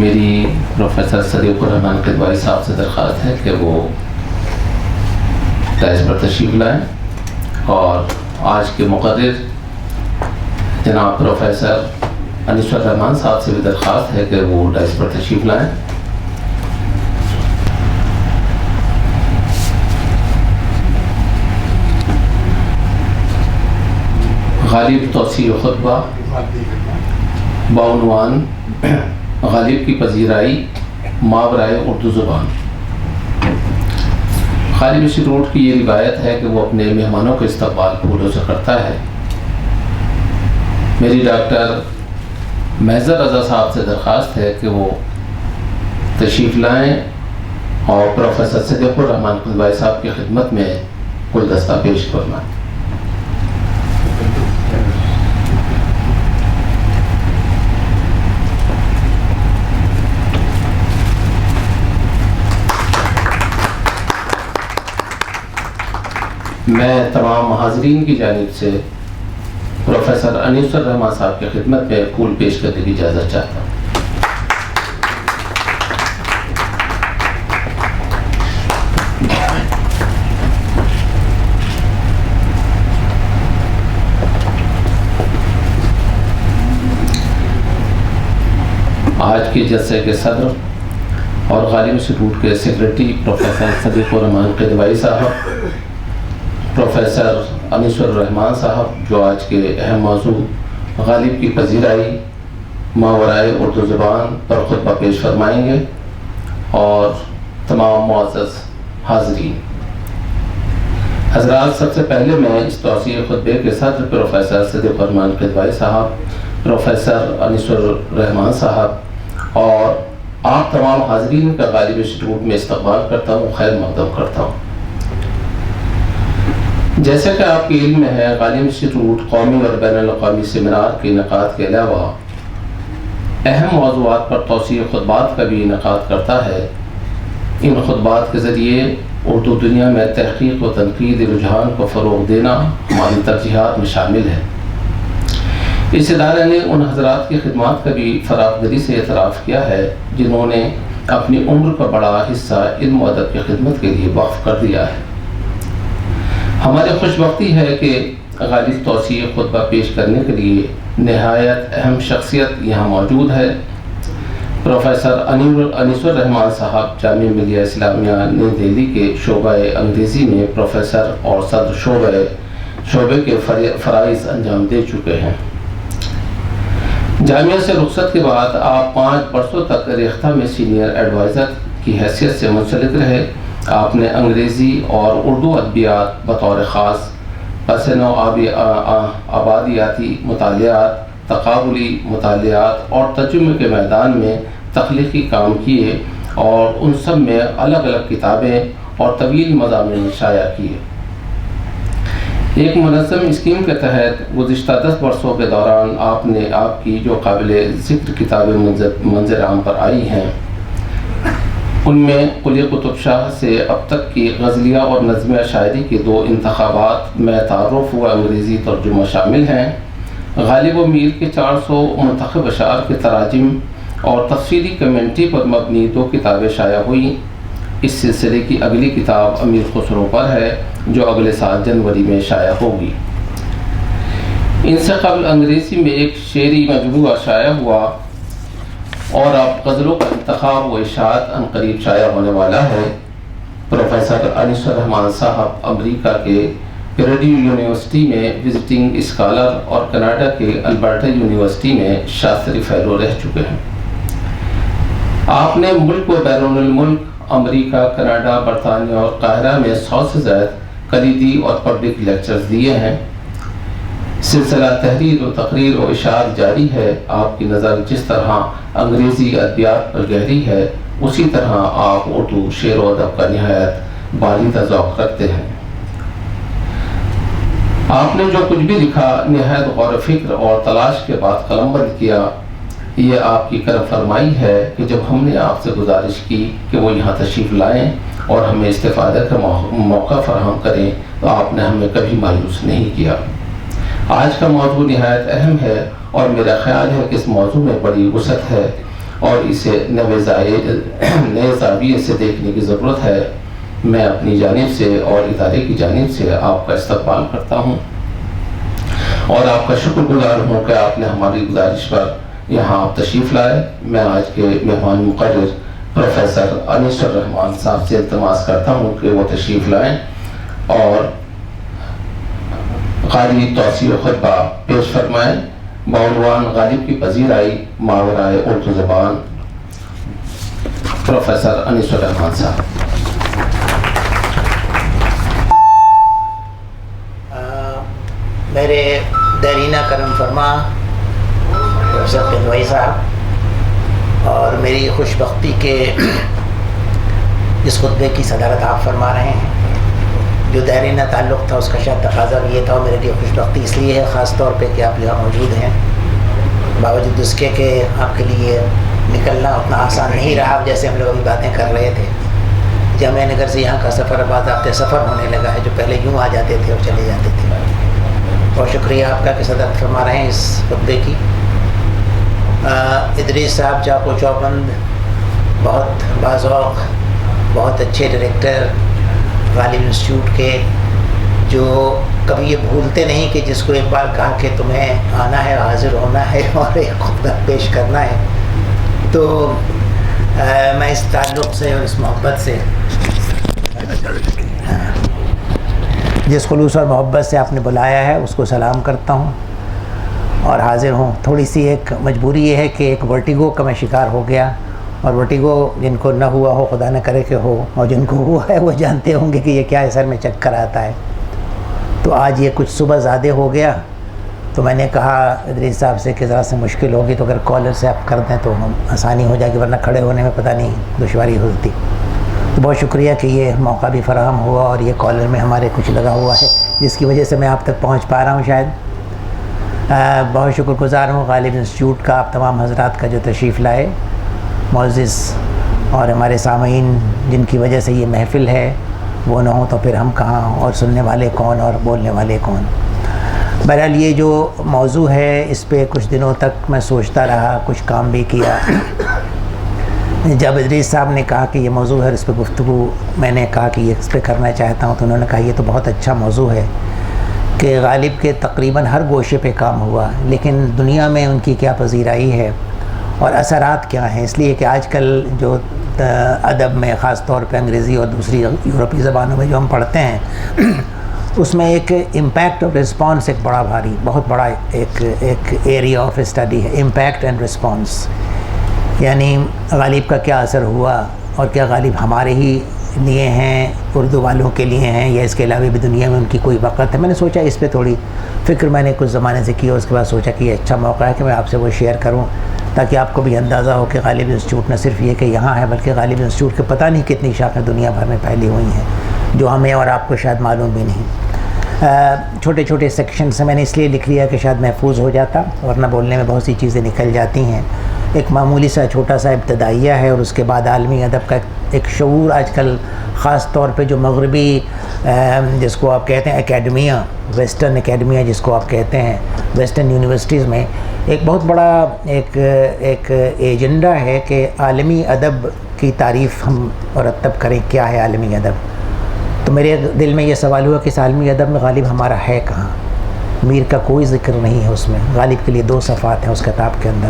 میری پروفیسر صدیق الرحمان قدوائی صاحب سے درخواست ہے کہ وہ دائز پر تشریف لائیں، اور آج کے مقرر جناب پروفیسر انیس الرحمان صاحب سے بھی درخواست ہے کہ وہ دائز پر تشریف لائیں۔ غالب توسیع خطبہ بعنوان غالب کی پذیرائی ماورائے اردو زبان۔ غالب شروٹ کی یہ روایت ہے کہ وہ اپنے مہمانوں کا استقبال پھولوں سے کرتا ہے۔ میری ڈاکٹر محضر رضا صاحب سے درخواست ہے کہ وہ تشریف لائیں اور پروفیسر صدیق الرحمان قدوائی صاحب کی خدمت میں گلدستہ پیش فرمائیں۔ میں تمام حاضرین کی جانب سے پروفیسر انیس الرحمان صاحب کی خدمت میں پھول پیش کرنے کی اجازت چاہتا ہوں۔ آج کے جلسے کے صدر اور غالب انسٹیٹیوٹ کے سیکرٹری پروفیسر صدیق الرحمان قدوائی صاحب، پروفیسر انیس الرحمان صاحب جو آج کے اہم موضوع غالب کی پذیرائی ماورائے اردو زبان پر خطبہ پیش فرمائیں گے، اور تمام معزز حاضرین حضرات، سب سے پہلے میں اس توسیع خطبے کے صدر پروفیسر صدیق الرحمان قدوائی صاحب، پروفیسر انیس الرحمان صاحب اور آپ تمام حاضرین کا غالب انسٹیٹیوٹ میں استقبال کرتا ہوں، خیر مقدم کرتا ہوں۔ جیسا کہ آپ کے علم میں ہے، غالب انسٹیٹیوٹ قومی اور بین الاقوامی سیمینار کے انعقاد کے علاوہ اہم موضوعات پر توسیع خطبات کا بھی انعقاد کرتا ہے۔ ان خطبات کے ذریعے اردو دنیا میں تحقیق و تنقید رجحان کو فروغ دینا ہماری ترجیحات میں شامل ہے۔ اس ادارے نے ان حضرات کی خدمات کا بھی فراخ دلی سے اعتراف کیا ہے جنہوں نے اپنی عمر کا بڑا حصہ علم و ادب کی خدمت کے لیے وقف کر دیا ہے۔ ہماری خوش بختی ہے کہ غالب توسیع خطبہ پیش کرنے کے لیے نہایت اہم شخصیت یہاں موجود ہے۔ پروفیسر انیس الرحمان صاحب جامعہ ملیہ اسلامیہ نئی دہلی کے شعبہ انگریزی میں پروفیسر اور صدر شعبے کے فرائض انجام دے چکے ہیں۔ جامعہ سے رخصت کے بعد آپ 5 برسوں تک ریختہ میں سینئر ایڈوائزر کی حیثیت سے منسلک رہے۔ آپ نے انگریزی اور اردو ادبیات بطور خاص پس نو آبادیاتی مطالعات، تقابلی مطالعات اور ترجمے کے میدان میں تخلیقی کام کیے، اور ان سب میں الگ الگ کتابیں اور طویل مضامین شائع کیے۔ ایک منظم اسکیم کے تحت گزشتہ 10 برسوں کے دوران آپ نے آپ کی جو قابل ذکر کتابیں منظر عام پر آئی ہیں، ان میں قلی قطب شاہ سے اب تک کی غزلیہ اور نظمیہ شاعری کے 2 انتخابات میں تعارف و انگریزی ترجمہ شامل ہیں۔ غالب و میر کے 400 منتخب اشعار کے تراجم اور تفصیلی کمنٹری پر مبنی 2 کتابیں شائع ہوئیں۔ اس سلسلے کی اگلی کتاب امیر خسرو پر ہے جو اگلے سال جنوری میں شائع ہوگی۔ ان سے قبل انگریزی میں ایک شعری مجموعہ شائع ہوا، اور اب غزلوں کا انتخاب و اشاعت عنقریب شائع ہونے والا ہے۔ پروفیسر انیس الرحمان صاحب امریکہ کے پیرڈیو یونیورسٹی میں وزٹنگ اسکالر اور کینیڈا کے البرٹا یونیورسٹی میں شاستری فیلو رہ چکے ہیں۔ آپ نے ملک و بیرون الملک امریکہ، کینیڈا، برطانیہ اور قاہرہ میں 100 سے زائد کلیدی اور پبلک لیکچرز دیے ہیں۔ سلسلہ تحریر و تقریر و اشاعت جاری ہے۔ آپ کی نظر جس طرح انگریزی ادبیات پر گہری ہے، اسی طرح آپ اردو شعر و ادب کا نہایت باریدہ ذوق رکھتے ہیں۔ آپ نے جو کچھ بھی لکھا نہایت غور و فکر اور تلاش کے بعد قلم بند کیا۔ یہ آپ کی کرم فرمائی ہے کہ جب ہم نے آپ سے گزارش کی کہ وہ یہاں تشریف لائیں اور ہمیں استفادہ کا موقع فراہم کریں، تو آپ نے ہمیں کبھی مایوس نہیں کیا۔ آج کا موضوع نہایت اہم ہے، اور میرا خیال ہے کہ اس موضوع میں بڑی وسعت ہے، اور اسے نئے زاویے سے دیکھنے کی ضرورت ہے، میں اپنی جانب سے اور ادارے کی جانب سے آپ کا استقبال کرتا ہوں اور آپ کا شکر گزار ہوں کہ آپ نے ہماری گزارش پر یہاں آپ تشریف لائے۔ میں آج کے مہمان مقرر پروفیسر انیس الرحمان صاحب سے التماس کرتا ہوں کہ وہ تشریف لائیں اور قاری توسیع خطبہ پیش فرمائیں بعنوان غالب کی پذیرائی ماورائے اردو زبان۔ پروفیسر انیس الرحمان صاحب۔ میرے دیرینہ کرم فرما پروفیسر قندوئی صاحب، اور میری خوش بختی کے اس خطبے کی صدارت آپ فرما رہے ہیں۔ جو دیرینہ تعلق تھا اس کا شاید تقاضا بھی یہ تھا، اور میرے لیے خوش بختی اس لیے ہے خاص طور پہ کہ آپ یہاں موجود ہیں، باوجود اس کے کہ آپ کے لیے نکلنا اتنا آسان نہیں رہا جیسے ہم لوگ ابھی باتیں کر رہے تھے۔ جامعہ نگر سے یہاں کا سفر بعض ہفتے سفر ہونے لگا ہے، جو پہلے یوں آ جاتے تھے اور چلے جاتے تھے۔ بہت شکریہ آپ کا کہ صدارت فرما رہے ہیں اس خطبے کی۔ ادریس صاحب چاق و چوبند بہت باذوق، بہت اچھے ڈائریکٹر غالب انسٹیٹیوٹ کے، جو کبھی یہ بھولتے نہیں کہ جس کو ایک بار کہا کہ تمہیں آنا ہے، حاضر ہونا ہے اور ایک خطبہ پیش کرنا ہے، تو میں اس تعلق سے اور اس محبت سے، جس خلوص اور محبت سے آپ نے بلایا ہے اس کو سلام کرتا ہوں اور حاضر ہوں۔ تھوڑی سی ایک مجبوری یہ ہے کہ ایک ورٹیگو کا میں شکار ہو گیا، اور ورٹیگو جن کو نہ ہوا ہو خدا نہ کرے کہ ہو، اور جن کو ہوا ہے وہ جانتے ہوں گے کہ یہ کیا ہے، سر میں چکر آتا ہے۔ تو آج یہ کچھ صبح زیادہ ہو گیا، تو میں نے کہا ادریس صاحب سے کہ ذرا سے مشکل ہوگی تو اگر کالر سے آپ کر دیں تو آسانی ہو جائے گی، ورنہ کھڑے ہونے میں پتہ نہیں دشواری ہوتی۔ تو بہت شکریہ کہ یہ موقع بھی فراہم ہوا، اور یہ کالر میں ہمارے کچھ لگا ہوا ہے جس کی وجہ سے میں آپ تک پہنچ پا رہا ہوں شاید۔ بہت شکر گزار ہوں غالب انسٹیٹیوٹ کا، آپ تمام حضرات کا جو تشریف لائے، معزز اور ہمارے سامعین جن کی وجہ سے یہ محفل ہے، وہ نہ ہوں تو پھر ہم کہاں، اور سننے والے کون اور بولنے والے کون۔ بہرحال یہ جو موضوع ہے اس پہ کچھ دنوں تک میں سوچتا رہا، کچھ کام بھی کیا۔ جب ادریس صاحب نے کہا کہ یہ موضوع ہے اس پہ گفتگو، میں نے کہا کہ یہ اس پہ کرنا چاہتا ہوں، تو انہوں نے کہا یہ تو بہت اچھا موضوع ہے کہ غالب کے تقریباً ہر گوشے پہ کام ہوا، لیکن دنیا میں ان کی کیا پذیرائی ہے اور اثرات کیا ہیں، اس لیے کہ آج کل جو ادب میں خاص طور پہ انگریزی اور دوسری یورپی زبانوں میں جو ہم پڑھتے ہیں اس میں ایک امپیکٹ اور رسپانس ایک بڑا بھاری، بہت بڑا ایک ایریا آف اسٹڈی ہے، امپیکٹ اینڈ رسپانس، یعنی غالب کا کیا اثر ہوا، اور کیا غالب ہمارے ہی لیے ہیں، اردو والوں کے لیے ہیں، یا اس کے علاوہ بھی دنیا میں ان کی کوئی وقت ہے۔ میں نے سوچا اس پہ تھوڑی فکر میں نے کچھ زمانے سے کی، اور اس کے بعد سوچا کہ یہ اچھا موقع ہے کہ میں آپ سے وہ شیئر کروں، تاکہ آپ کو بھی اندازہ ہو کہ غالب انسٹیٹیوٹ نہ صرف یہ کہ یہاں ہے، بلکہ غالب انسٹیٹیوٹ کے پتہ نہیں کتنی شاخیں دنیا بھر میں پھیلی ہوئی ہیں جو ہمیں اور آپ کو شاید معلوم بھی نہیں۔ چھوٹے چھوٹے سیکشن سے میں نے اس لیے لکھ لیا کہ شاید محفوظ ہو جاتا، ورنہ بولنے میں بہت سی چیزیں نکل جاتی ہیں۔ ایک معمولی سا چھوٹا سا ابتدائیہ ہے، اور اس کے بعد عالمی ادب کا ایک شعور آج کل خاص طور پہ جو مغربی جس کو آپ کہتے ہیں اکیڈمیا، ویسٹرن اکیڈمیا جس کو آپ کہتے ہیں، ویسٹرن یونیورسٹیز میں ایک بہت بڑا ایک ایجنڈا ہے کہ عالمی ادب کی تعریف ہم مرتب کریں، کیا ہے عالمی ادب۔ تو میرے دل میں یہ سوال ہوا کہ اس عالمی ادب میں غالب ہمارا ہے کہاں؟ میر کا کوئی ذکر نہیں ہے اس میں، غالب کے لیے 2 صفحات ہیں اس کتاب کے اندر۔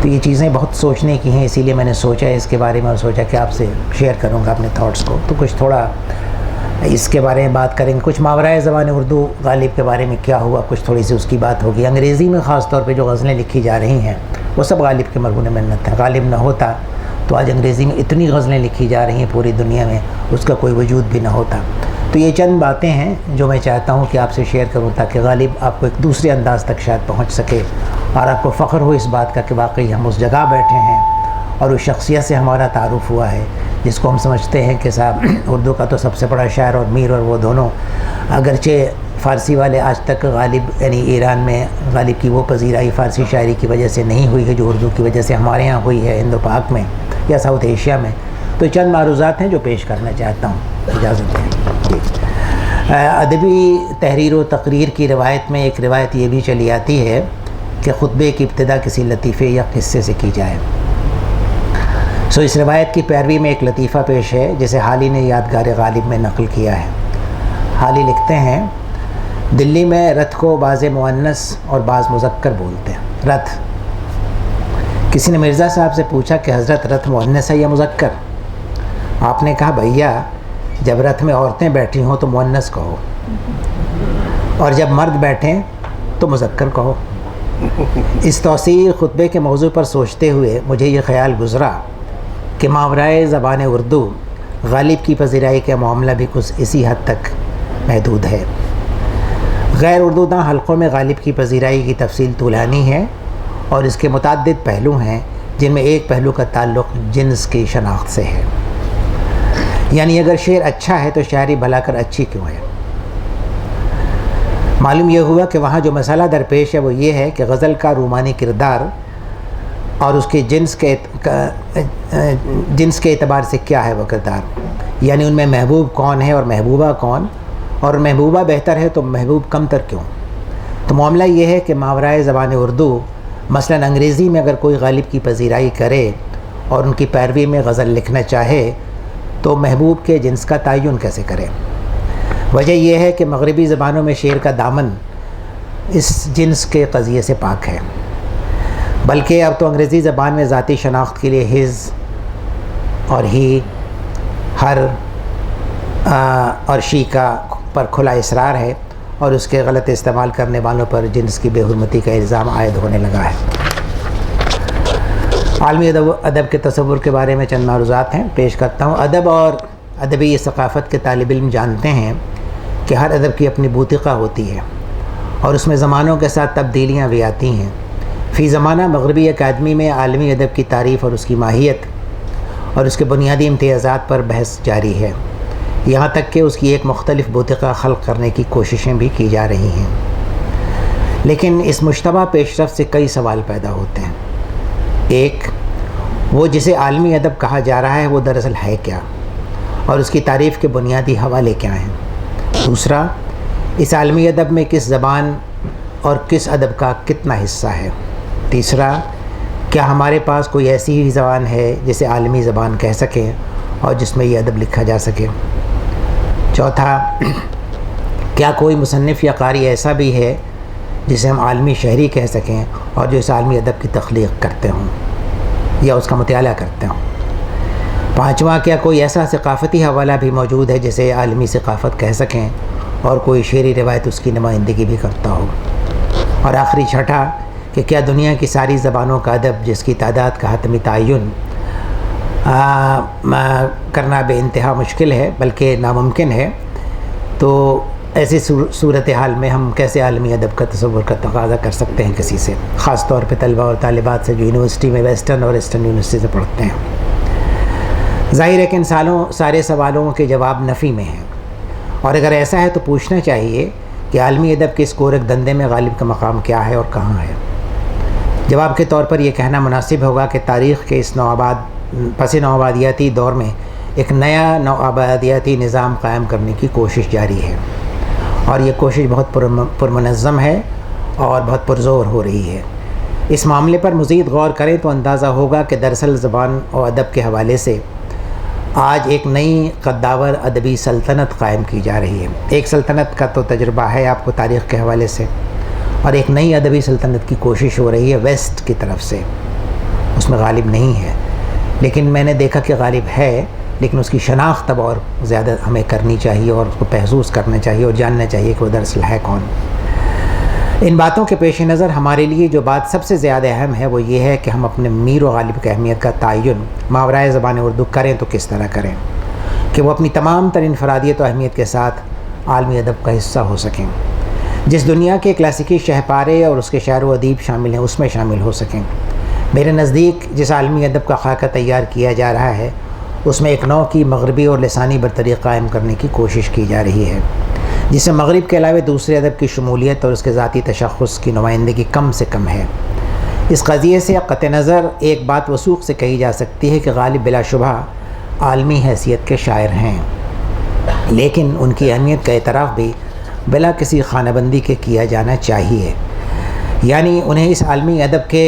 تو یہ چیزیں بہت سوچنے کی ہیں، اسی لیے میں نے سوچا اس کے بارے میں، اور سوچا کہ آپ سے شیئر کروں گا اپنے تھاٹس کو، تو کچھ تھوڑا اس کے بارے میں بات کریں گے۔ کچھ ماورائے زبان اردو غالب کے بارے میں کیا ہوا، کچھ تھوڑی سی اس کی بات ہوگی۔ انگریزی میں خاص طور پہ جو غزلیں لکھی جا رہی ہیں وہ سب غالب کے مرہون منت ہیں۔ غالب نہ ہوتا تو آج انگریزی میں اتنی غزلیں لکھی جا رہی ہیں پوری دنیا میں، اس کا کوئی وجود بھی نہ ہوتا۔ تو یہ چند باتیں ہیں جو میں چاہتا ہوں کہ آپ سے شیئر کروں، تاکہ غالب آپ کو ایک دوسرے انداز تک شاید پہنچ سکے، اور آپ کو فخر ہو اس بات کا کہ واقعی ہم اس جگہ بیٹھے ہیں اور اس شخصیت سے ہمارا تعارف ہوا ہے جس کو ہم سمجھتے ہیں کہ صاحب اردو کا تو سب سے بڑا شاعر، اور میر اور وہ دونوں، اگرچہ فارسی والے آج تک غالب یعنی ایران میں غالب کی وہ پذیرائی فارسی شاعری کی وجہ سے نہیں ہوئی ہے جو اردو کی وجہ سے ہمارے ہاں ہوئی ہے ہند و پاک میں یا ساؤتھ ایشیا میں۔ تو چند معروضات ہیں جو پیش کرنا چاہتا ہوں، اجازت دیں۔ ادبی تحریر و تقریر کی روایت میں ایک روایت یہ بھی چلی آتی ہے کہ خطبے کی ابتدا کسی لطیفے یا قصے سے کی جائے۔ اس روایت کی پیروی میں ایک لطیفہ پیش ہے جسے حالی نے یادگار غالب میں نقل کیا ہے۔ حالی لکھتے ہیں، دلی میں رتھ کو بعض مؤنث اور بعض مذکر بولتے ہیں۔ رتھ، کسی نے مرزا صاحب سے پوچھا کہ حضرت رتھ مؤنث ہے یا مذکر؟ آپ نے کہا، بھیا جب رتھ میں عورتیں بیٹھی ہوں تو مؤنث کہو، اور جب مرد بیٹھیں تو مذکر کہو۔ اس توسیع خطبے کے موضوع پر سوچتے ہوئے مجھے یہ خیال گزرا کہ ماورائے زبان اردو غالب کی پذیرائی کا معاملہ بھی کچھ اسی حد تک محدود ہے۔ غیر اردو داں حلقوں میں غالب کی پذیرائی کی تفصیل طولانی ہے اور اس کے متعدد پہلو ہیں، جن میں ایک پہلو کا تعلق جنس کی شناخت سے ہے۔ یعنی اگر شعر اچھا ہے تو شاعری بھلا کر اچھی کیوں ہے؟ معلوم یہ ہوا کہ وہاں جو مسئلہ درپیش ہے وہ یہ ہے کہ غزل کا رومانی کردار اور اس کے جنس کے اعتبار سے کیا ہے وہ کردار، یعنی ان میں محبوب کون ہے اور محبوبہ کون، اور محبوبہ بہتر ہے تو محبوب کم تر کیوں؟ تو معاملہ یہ ہے کہ ماورائے زبان اردو مثلاً انگریزی میں اگر کوئی غالب کی پذیرائی کرے اور ان کی پیروی میں غزل لکھنا چاہے تو محبوب کے جنس کا تعین کیسے کرے؟ وجہ یہ ہے کہ مغربی زبانوں میں شعر کا دامن اس جنس کے قضیے سے پاک ہے، بلکہ اب تو انگریزی زبان میں ذاتی شناخت کے لیے ہز اور ہی، ہر اور شی کا پر کھلا اصرار ہے، اور اس کے غلط استعمال کرنے والوں پر جنس کی بے حرمتی کا الزام عائد ہونے لگا ہے۔ عالمی ادب کے تصور کے بارے میں چند معروضات ہیں، پیش کرتا ہوں۔ ادب اور ادبی ثقافت کے طالب علم جانتے ہیں کہ ہر ادب کی اپنی بوتقہ ہوتی ہے اور اس میں زمانوں کے ساتھ تبدیلیاں بھی آتی ہیں۔ فی زمانہ مغربی اکیڈمی میں عالمی ادب کی تعریف اور اس کی ماہیت اور اس کے بنیادی امتیازات پر بحث جاری ہے، یہاں تک کہ اس کی ایک مختلف بوتقہ خلق کرنے کی کوششیں بھی کی جا رہی ہیں۔ لیکن اس مشتبہ پیش رفت سے کئی سوال پیدا ہوتے ہیں۔ ایک، وہ جسے عالمی ادب کہا جا رہا ہے وہ دراصل ہے کیا، اور اس کی تعریف کے بنیادی حوالے کیا ہیں؟ دوسرا، اس عالمی ادب میں کس زبان اور کس ادب کا کتنا حصہ ہے؟ تیسرا، کیا ہمارے پاس کوئی ایسی ہی زبان ہے جسے عالمی زبان کہہ سکیں اور جس میں یہ ادب لکھا جا سکے؟ چوتھا، کیا کوئی مصنف یا قاری ایسا بھی ہے جسے ہم عالمی شہری کہہ سکیں اور جو اس عالمی ادب کی تخلیق کرتے ہوں یا اس کا مطالعہ کرتے ہوں؟ پانچواں، کیا کوئی ایسا ثقافتی حوالہ بھی موجود ہے جسے عالمی ثقافت کہہ سکیں اور کوئی شعری روایت اس کی نمائندگی بھی کرتا ہو؟ اور آخری چھٹا، کہ کیا دنیا کی ساری زبانوں کا ادب جس کی تعداد کا حتمی تعین کرنا بے انتہا مشکل ہے بلکہ ناممکن ہے، تو ایسی صورتحال میں ہم کیسے عالمی ادب کا تصور کا تقاضا کر سکتے ہیں کسی سے، خاص طور پہ طلبہ اور طالبات سے جو یونیورسٹی میں ویسٹرن اور ایسٹرن یونیورسٹی سے پڑھتے ہیں؟ ظاہر ہے کہ ان سارے سوالوں کے جواب نفی میں ہیں، اور اگر ایسا ہے تو پوچھنا چاہیے کہ عالمی ادب کے اس کورک دندے میں غالب کا مقام کیا ہے اور کہاں ہے؟ جواب کے طور پر یہ کہنا مناسب ہوگا کہ تاریخ کے اس پس نوآبادیاتی دور میں ایک نیا نوآبادیاتی نظام قائم کرنے کی کوشش جاری ہے، اور یہ کوشش بہت پرمنظم ہے اور بہت پرزور ہو رہی ہے۔ اس معاملے پر مزید غور کریں تو اندازہ ہوگا کہ دراصل زبان اور ادب کے حوالے سے آج ایک نئی قداور ادبی سلطنت قائم کی جا رہی ہے۔ ایک سلطنت کا تو تجربہ ہے آپ کو تاریخ کے حوالے سے، اور ایک نئی ادبی سلطنت کی کوشش ہو رہی ہے ویسٹ کی طرف سے۔ اس میں غالب نہیں ہے، لیکن میں نے دیکھا کہ غالب ہے، لیکن اس کی شناخت اب اور زیادہ ہمیں کرنی چاہیے اور اس کو محسوس کرنا چاہیے اور جاننا چاہیے کہ وہ دراصل ہے کون۔ ان باتوں کے پیش نظر ہمارے لیے جو بات سب سے زیادہ اہم ہے وہ یہ ہے کہ ہم اپنے میر و غالب کی اہمیت کا تعین ماورائے زبان اردو کریں تو کس طرح کریں کہ وہ اپنی تمام تر انفرادیت و اہمیت کے ساتھ عالمی ادب کا حصہ ہو سکیں، جس دنیا کے کلاسیکی شہپارے اور اس کے شاعر و ادیب شامل ہیں اس میں شامل ہو سکیں۔ میرے نزدیک جس عالمی ادب کا خاکہ تیار کیا جا رہا ہے اس میں ایک نوع کی مغربی اور لسانی برتری قائم کرنے کی کوشش کی جا رہی ہے، جس سے مغرب کے علاوہ دوسرے ادب کی شمولیت اور اس کے ذاتی تشخص کی نمائندگی کم سے کم ہے۔ اس قضیے سے قطع نظر ایک بات وثوق سے کہی جا سکتی ہے کہ غالب بلا شبہ عالمی حیثیت کے شاعر ہیں، لیکن ان کی اہمیت کا اعتراف بھی بلا کسی خانہ بندی کے کیا جانا چاہیے، یعنی انہیں اس عالمی ادب کے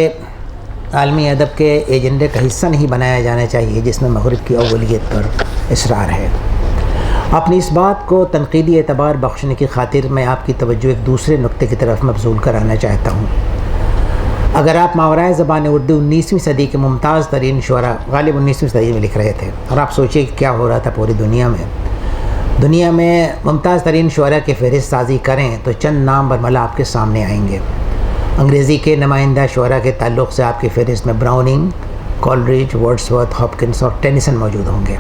عالمی ادب کے ایجنڈے کا حصہ نہیں بنایا جانا چاہیے جس میں مغرب کی اولیت پر اصرار ہے۔ اپنی اس بات کو تنقیدی اعتبار بخشنے کی خاطر میں آپ کی توجہ ایک دوسرے نقطے کی طرف مبذول کرانا چاہتا ہوں۔ اگر آپ ماورائے زبان اردو 19ویں صدی کے ممتاز ترین شعراء، غالب 19ویں صدی میں لکھ رہے تھے، اور آپ سوچیں کہ کیا ہو رہا تھا پوری دنیا میں ممتاز ترین شعراء کی فہرست سازی کریں تو چند نام برملا آپ کے سامنے آئیں گے۔ انگریزی کے نمائندہ شعراء کے تعلق سے آپ کی فہرست میں براؤننگ، کولریج، ورڈسورتھ، ہاپکنس اور ٹینیسن موجود ہوں گے۔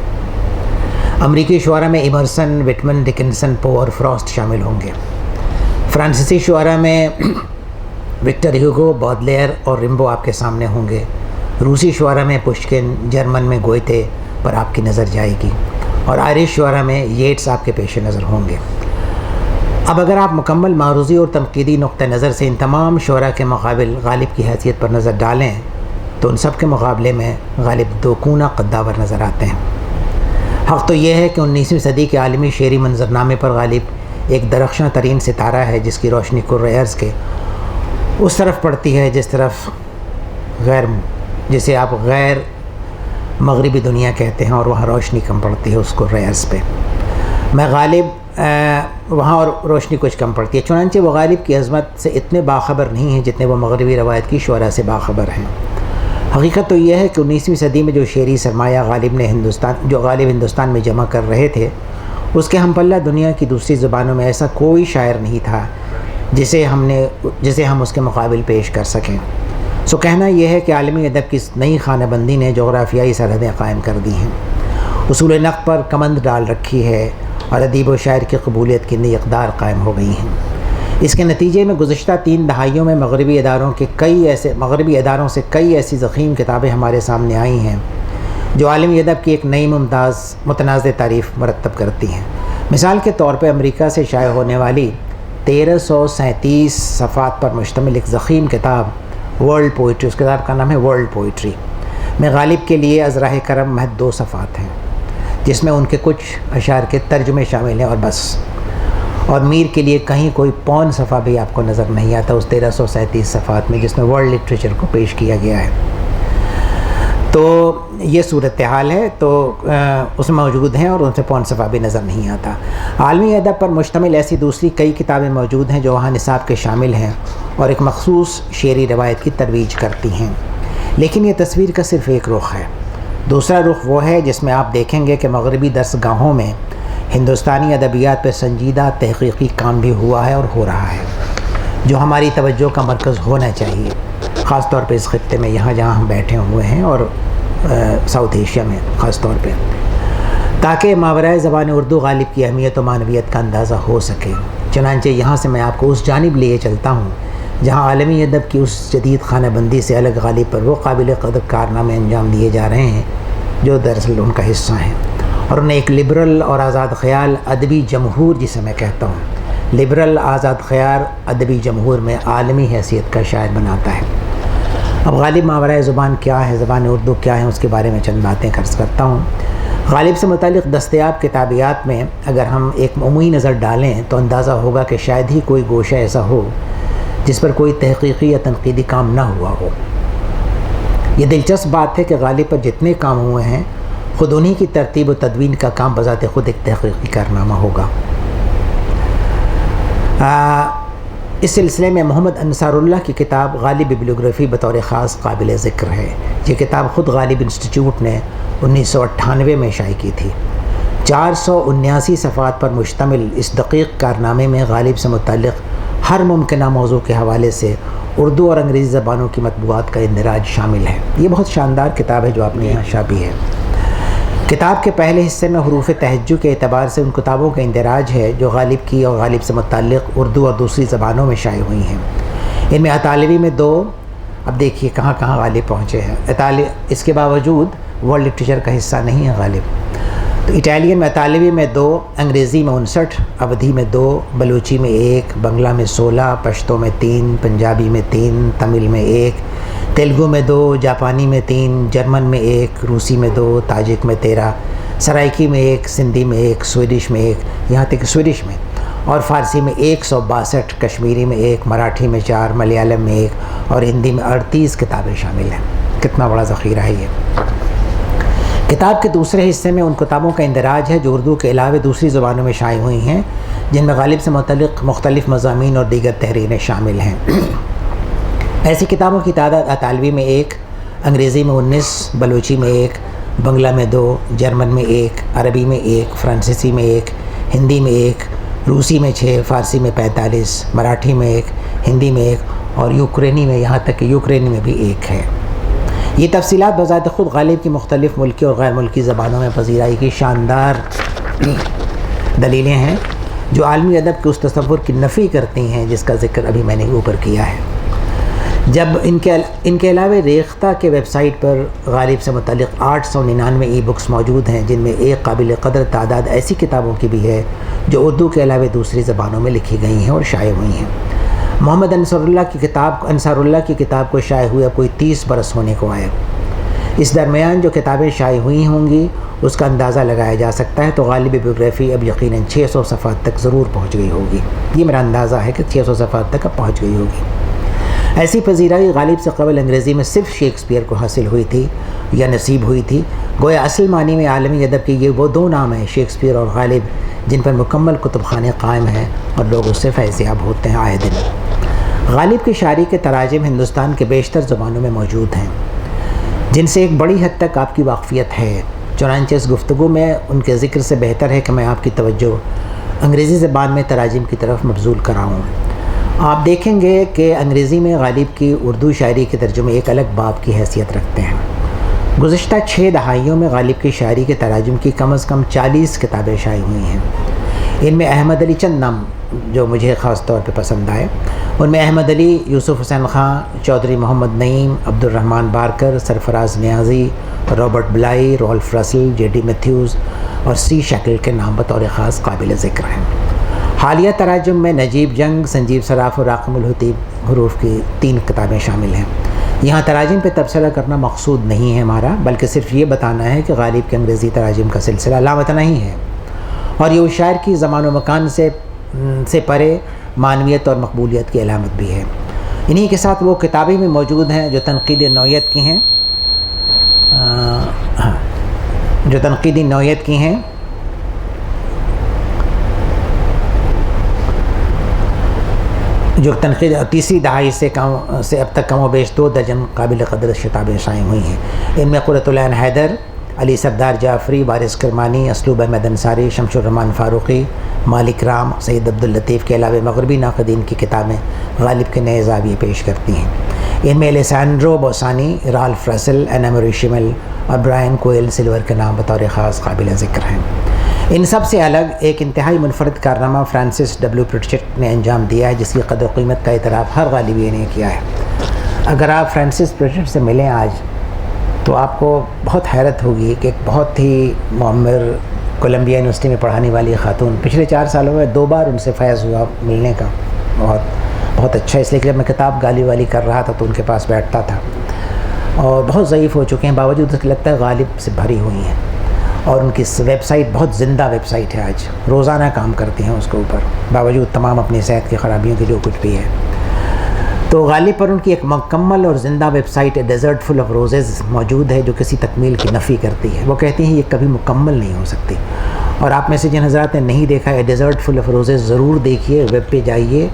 امریکی شعراء میں ایمرسن، وٹمن، ڈکنسن، پو اور فراسٹ شامل ہوں گے۔ فرانسیسی شعراء میں وکٹر ہیوگو، بودلیئر اور رمبو آپ کے سامنے ہوں گے۔ روسی شعراء میں پشکن، جرمن میں گوئتے پر آپ کی نظر جائے گی، اور آئرش شعراء میں ییٹس آپ کے پیش نظر ہوں گے۔ اب اگر آپ مکمل معروضی اور تنقیدی نقطہ نظر سے ان تمام شعراء کے مقابل غالب کی حیثیت پر نظر ڈالیں تو ان سب کے مقابلے میں غالب دوگنا قداور نظر آتے ہیں۔ حق تو یہ ہے کہ 19ویں صدی کے عالمی شعری منظرنامے پر غالب ایک درخشاں ترین ستارہ ہے جس کی روشنی کرۂ ارض کے اس طرف پڑتی ہے جسے آپ غیر مغربی دنیا کہتے ہیں، اور وہاں روشنی کم پڑتی ہے اس کرۂ ارض پہ۔ میں غالب وہاں اور روشنی کچھ کم پڑتی ہے، چنانچہ وہ غالب کی عظمت سے اتنے باخبر نہیں ہیں جتنے وہ مغربی روایت کی شعراء سے باخبر ہیں۔ حقیقت تو یہ ہے کہ 19ویں صدی میں جو شعری سرمایہ غالب ہندوستان میں جمع کر رہے تھے، اس کے ہم پلہ دنیا کی دوسری زبانوں میں ایسا کوئی شاعر نہیں تھا جسے ہم اس کے مقابل پیش کر سکیں۔ سو کہنا یہ ہے کہ عالمی ادب کی نئی خانہ بندی نے جغرافیائی سرحدیں قائم کر دی ہیں، اصول نقد پر کمند ڈال رکھی ہے، اور ادیب و شاعر کی قبولیت کی نئی اقدار قائم ہو گئی ہیں۔ اس کے نتیجے میں گزشتہ 3 دہائیوں میں مغربی اداروں سے کئی ایسی ضخیم کتابیں ہمارے سامنے آئی ہیں جو عالمی ادب کی ایک نئی متنازع تعریف مرتب کرتی ہیں۔ مثال کے طور پہ امریکہ سے شائع ہونے والی 1337 صفحات پر مشتمل ایک ضخیم کتاب ورلڈ پوئٹری، اس کتاب کا نام ہے ورلڈ پوئٹری، میں غالب کے لیے ازراہ کرم محض 2 صفحات ہیں، جس میں ان کے کچھ اشعار کے ترجمے شامل ہیں اور بس، اور میر کے لیے کہیں کوئی پون صفحہ بھی آپ کو نظر نہیں آتا اس 1337 صفحات میں جس میں ورلڈ لٹریچر کو پیش کیا گیا ہے۔ تو یہ صورتحال ہے، تو اس میں موجود ہیں اور ان سے پون صفحہ بھی نظر نہیں آتا۔ عالمی ادب پر مشتمل ایسی دوسری کئی کتابیں موجود ہیں جو وہاں نصاب کے شامل ہیں اور ایک مخصوص شعری روایت کی ترویج کرتی ہیں، لیکن یہ تصویر کا صرف ایک رخ ہے۔ دوسرا رخ وہ ہے جس میں آپ دیکھیں گے کہ مغربی درس گاہوں میں ہندوستانی ادبیات پر سنجیدہ تحقیقی کام بھی ہوا ہے اور ہو رہا ہے، جو ہماری توجہ کا مرکز ہونا چاہیے، خاص طور پہ اس خطے میں یہاں جہاں ہم بیٹھے ہوئے ہیں، اور ساؤتھ ایشیا میں خاص طور پہ، تاکہ ماورائے زبان اردو غالب کی اہمیت و معنویت کا اندازہ ہو سکے۔ چنانچہ یہاں سے میں آپ کو اس جانب لیے چلتا ہوں جہاں عالمی ادب کی اس جدید خانہ بندی سے الگ غالب پر وہ قابل قدر کارنامے انجام دیے جا رہے ہیں جو دراصل ان کا حصہ ہیں، اور انہیں ایک لبرل اور آزاد خیال ادبی جمہور، جسے میں کہتا ہوں لبرل آزاد خیال ادبی جمہور میں عالمی حیثیت کا شاعر بناتا ہے۔ اب غالب ماورائے زبان کیا ہے، زبان اردو کیا ہے، اس کے بارے میں چند باتیں عرض کرتا ہوں۔ غالب سے متعلق دستیاب کتابیات میں اگر ہم ایک عمومی نظر ڈالیں تو اندازہ ہوگا کہ شاید ہی کوئی گوشہ ایسا ہو جس پر کوئی تحقیقی یا تنقیدی کام نہ ہوا ہو۔ یہ دلچسپ بات ہے کہ غالب پر جتنے کام ہوئے ہیں خود انہی کی ترتیب و تدوین کا کام بذات خود ایک تحقیقی کارنامہ ہوگا۔ اس سلسلے میں محمد انصار اللہ کی کتاب غالب ببلیوگرافی بطور خاص قابل ذکر ہے۔ یہ کتاب خود غالب انسٹیٹیوٹ نے 1998 میں شائع کی تھی۔ 479 صفحات پر مشتمل اس دقیق کارنامے میں غالب سے متعلق ہر ممکنہ موضوع کے حوالے سے اردو اور انگریزی زبانوں کی مطبوعات کا اندراج شامل ہے۔ یہ بہت شاندار کتاب ہے جو آپ نے یہاں شائع ہے۔ کتاب کے پہلے حصے میں حروف تہجد کے اعتبار سے ان کتابوں کا اندراج ہے جو غالب کی اور غالب سے متعلق اردو اور دوسری زبانوں میں شائع ہوئی ہیں۔ ان میں اطالوی میں 2، اب دیکھیے کہاں کہاں غالب پہنچے ہیں۔ اس کے باوجود ورلڈ لٹریچر کا حصہ نہیں ہے غالب، تو اٹالین میں اطالوی میں 2، انگریزی میں 59، اودھی میں 2، بلوچی میں 1، بنگلہ میں 16، پشتو میں 3، پنجابی میں 3، تمل میں 1، تیلگو میں 2، جاپانی میں 3، جرمن میں 1، روسی میں 2، تاجک میں 13، سرائکی میں 1، سندھی میں 1، سویڈش میں 1، یہاں تک کہ سویڈش میں، اور فارسی میں 162، کشمیری میں 1، مراٹھی میں 4، ملیالم میں 1 اور ہندی میں 38 کتابیں شامل ہیں۔ کتنا بڑا ذخیرہ ہے یہ۔ کتاب کے دوسرے حصے میں ان کتابوں کا اندراج ہے جو اردو کے علاوہ دوسری زبانوں میں شائع ہوئی ہیں، جن میں غالب سے متعلق مختلف مضامین اور دیگر تحریریں شامل ہیں۔ ایسی کتابوں کی تعداد اطالوی میں 1، انگریزی میں 19، بلوچی میں 1، بنگلہ میں 2، جرمن میں 1، عربی میں 1، فرانسیسی میں 1، ہندی میں 1، روسی میں 6، فارسی میں 45، مراٹھی میں 1، ہندی میں 1 اور یوکرینی میں، یہاں تک کہ یوکرینی میں بھی 1 ہے۔ یہ تفصیلات بذات خود غالب کی مختلف ملکی اور غیر ملکی زبانوں میں پذیرائی کی شاندار دلیلیں ہیں جو عالمی ادب کے اس تصور کی نفی کرتی ہیں جس کا ذکر ابھی میں نے اوپر کیا ہے۔ جب ان کے علاوہ ریختہ کے ویب سائٹ پر غالب سے متعلق 899 ای بکس موجود ہیں، جن میں ایک قابل قدر تعداد ایسی کتابوں کی بھی ہے جو اردو کے علاوہ دوسری زبانوں میں لکھی گئی ہیں اور شائع ہوئی ہیں۔ محمد انصار اللہ کی کتاب کو شائع ہوئے کوئی 30 برس ہونے کو آئے۔ اس درمیان جو کتابیں شائع ہوئی ہوں گی اس کا اندازہ لگایا جا سکتا ہے، تو غالب بیوگرافی اب یقیناً 600 صفحات تک ضرور پہنچ گئی ہوگی۔ یہ میرا اندازہ ہے کہ 600 صفحات تک اب پہنچ گئی ہوگی۔ ایسی پذیرائی غالب سے قبل انگریزی میں صرف شیکسپیئر کو حاصل ہوئی تھی یا نصیب ہوئی تھی، گویا اصل معنی میں عالمی ادب کے یہ وہ 2 نام ہیں، شیکسپیئر اور غالب، جن پر مکمل کتب خانے قائم ہیں اور لوگ اس سے فیض یاب ہوتے ہیں آئے دن۔ غالب کی شاعری کے تراجم ہندوستان کے بیشتر زبانوں میں موجود ہیں، جن سے ایک بڑی حد تک آپ کی واقفیت ہے، چنانچہ اس گفتگو میں ان کے ذکر سے بہتر ہے کہ میں آپ کی توجہ انگریزی زبان میں تراجم کی طرف مبذول کراؤں۔ آپ دیکھیں گے کہ انگریزی میں غالب کی اردو شاعری کے ترجمے ایک الگ باب کی حیثیت رکھتے ہیں۔ گزشتہ 6 دہائیوں میں غالب کی شاعری کے تراجم کی کم از کم 40 کتابیں شائع ہوئی ہیں۔ ان میں احمد علی چند نام جو مجھے خاص طور پہ پسند آئے، ان میں احمد علی، یوسف حسین خان، چودھری محمد نعیم، عبد الرحمن بارکر، سرفراز نیازی، رابرٹ بلائی، رولف رسل، جے ڈی میتھیوز اور سی شیکل کے نام بطور خاص قابل ذکر ہیں۔ حالیہ تراجم میں نجیب جنگ، سنجیو صراف اور راقم الحطیب حروف کی 3 کتابیں شامل ہیں۔ یہاں تراجم پہ تبصرہ کرنا مقصود نہیں ہے ہمارا، بلکہ صرف یہ بتانا ہے کہ غالب کے انگریزی تراجم کا سلسلہ لامتناہی ہے اور یہ اس شاعر کی زمان و مکان سے پرے معنویت اور مقبولیت کی علامت بھی ہے۔ انہی کے ساتھ وہ کتابیں بھی موجود ہیں جو تنقیدی نوعیت کی ہیں جو تنقید 30 دہائی سے اب تک کم و بیش 2 درجن قابل قدر کتابیں شائع ہوئی ہیں۔ ان میں قرۃ العین حیدر، علی سردار جعفری، وارث کرمانی، اسلوب احمد انصاری، شمس الرحمان فاروقی، مالک رام، سید عبداللطیف کے علاوہ مغربی ناقدین کی کتابیں غالب کے نئے زاویے پیش کرتی ہیں۔ ان میں الیسانڈرو بوسانی، رالف رسل، اینا میری شمل اور برائن کوئل سلور کے نام بطور خاص قابل ذکر ہیں۔ ان سب سے الگ ایک انتہائی منفرد کارنامہ فرانسس ڈبلیو پرٹچٹ نے انجام دیا ہے، جس کی قدر و قیمت کا اعتراف ہر غالبی نے کیا ہے۔ اگر آپ فرانسس پرٹچٹ سے ملیں آج تو آپ کو بہت حیرت ہوگی کہ ایک بہت ہی معمر کولمبیا یونیورسٹی میں پڑھانے والی خاتون، پچھلے 4 سالوں میں 2 بار ان سے فیض ہوا ملنے کا، بہت اچھا، اس لیے کہ جب میں کتاب گالی والی کر رہا تھا تو ان کے پاس بیٹھتا تھا، اور بہت ضعیف ہو چکے ہیں، باوجود اس کے لگتا ہے غالب سے بھری ہوئی ہیں، اور ان کی ویب سائٹ بہت زندہ ویب سائٹ ہے، آج روزانہ کام کرتی ہیں اس کے اوپر، باوجود تمام اپنی صحت کی خرابیوں کے جو کچھ بھی ہے۔ تو غالب پر ان کی ایک مکمل اور زندہ website desert full of roses موجود ہے جو کسی تکمیل کی نفی کرتی ہے۔ وہ کہتی ہیں یہ کبھی مکمل نہیں ہو سکتی، اور آپ میں سے جن حضرات نے نہیں دیکھا ہے ڈیزرٹ فل آف روزز ضرور دیکھیے، ویب پہ جائیے